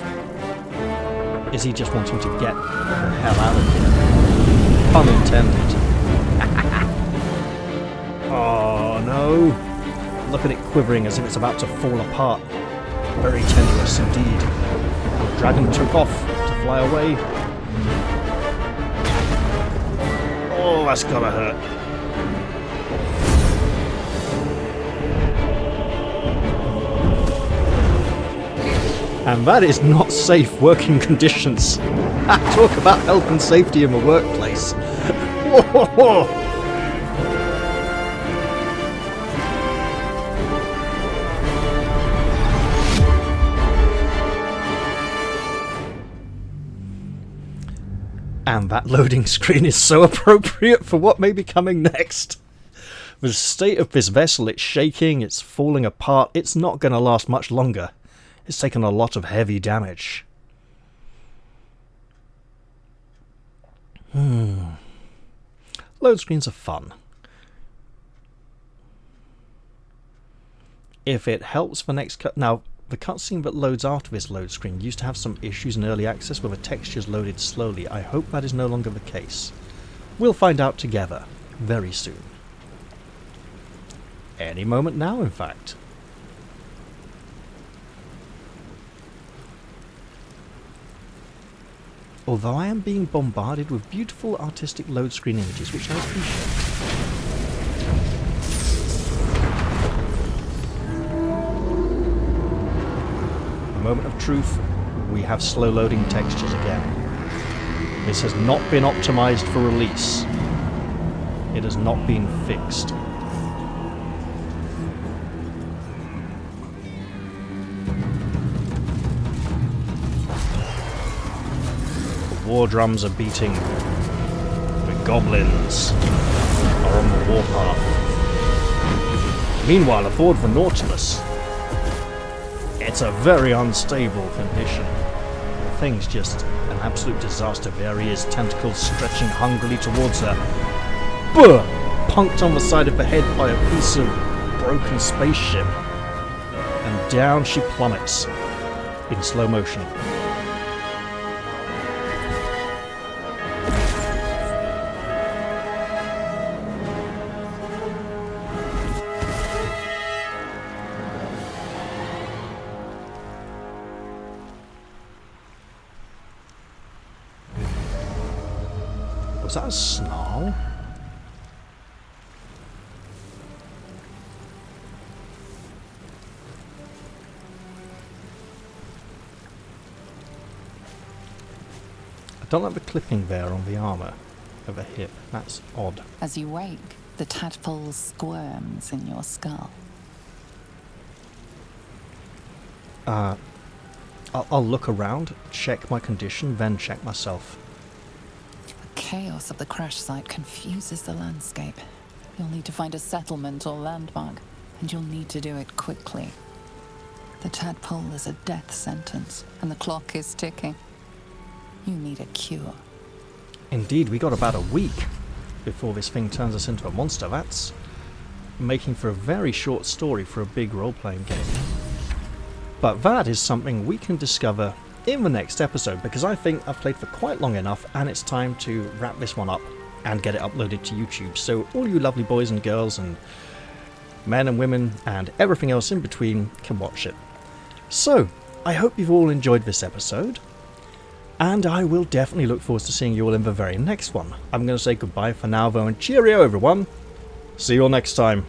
Is he just wanting to get the hell out of here? Pun intended. Oh no! Look at it quivering as if it's about to fall apart. Very tenuous indeed. The dragon took off to fly away. Oh, that's gotta hurt. And that is not safe working conditions. Talk about health and safety in the workplace. And that loading screen is so appropriate for what may be coming next. The state of this vessel, it's shaking, it's falling apart, it's not going to last much longer. It's taken a lot of heavy damage. Load screens are fun. If it helps the next cut... Now, the cutscene that loads after this load screen used to have some issues in early access where the textures loaded slowly. I hope that is no longer the case. We'll find out together very soon. Any moment now, in fact. Although I am being bombarded with beautiful artistic load screen images, which I appreciate. Moment of truth, we have slow loading textures again. This has not been optimized for release. It has not been fixed. The war drums are beating. The goblins are on the warpath. Meanwhile, aboard the Nautilus, it's a very unstable condition. The thing's just an absolute disaster. There he is, tentacles stretching hungrily towards her. Buh! Punked on the side of the head by a piece of broken spaceship. And down she plummets in slow motion. Was that a snarl? I don't like the clipping there on the armour of a hip. That's odd. As you wake, the tadpole squirms in your skull. I'll look around, check my condition, then check myself. Chaos of the crash site confuses the landscape. You'll need to find a settlement or landmark, and you'll need to do it quickly. The tadpole is a death sentence, and the clock is ticking. You need a cure. Indeed, we got about a week before this thing turns us into a monster. That's making for a very short story for a big role-playing game. But that is something we can discover in the next episode, because I think I've played for quite long enough and it's time to wrap this one up and get it uploaded to YouTube, so all you lovely boys and girls and men and women and everything else in between can watch it. So, I hope you've all enjoyed this episode, and I will definitely look forward to seeing you all in the very next one. I'm going to say goodbye for now though, and cheerio everyone! See you all next time.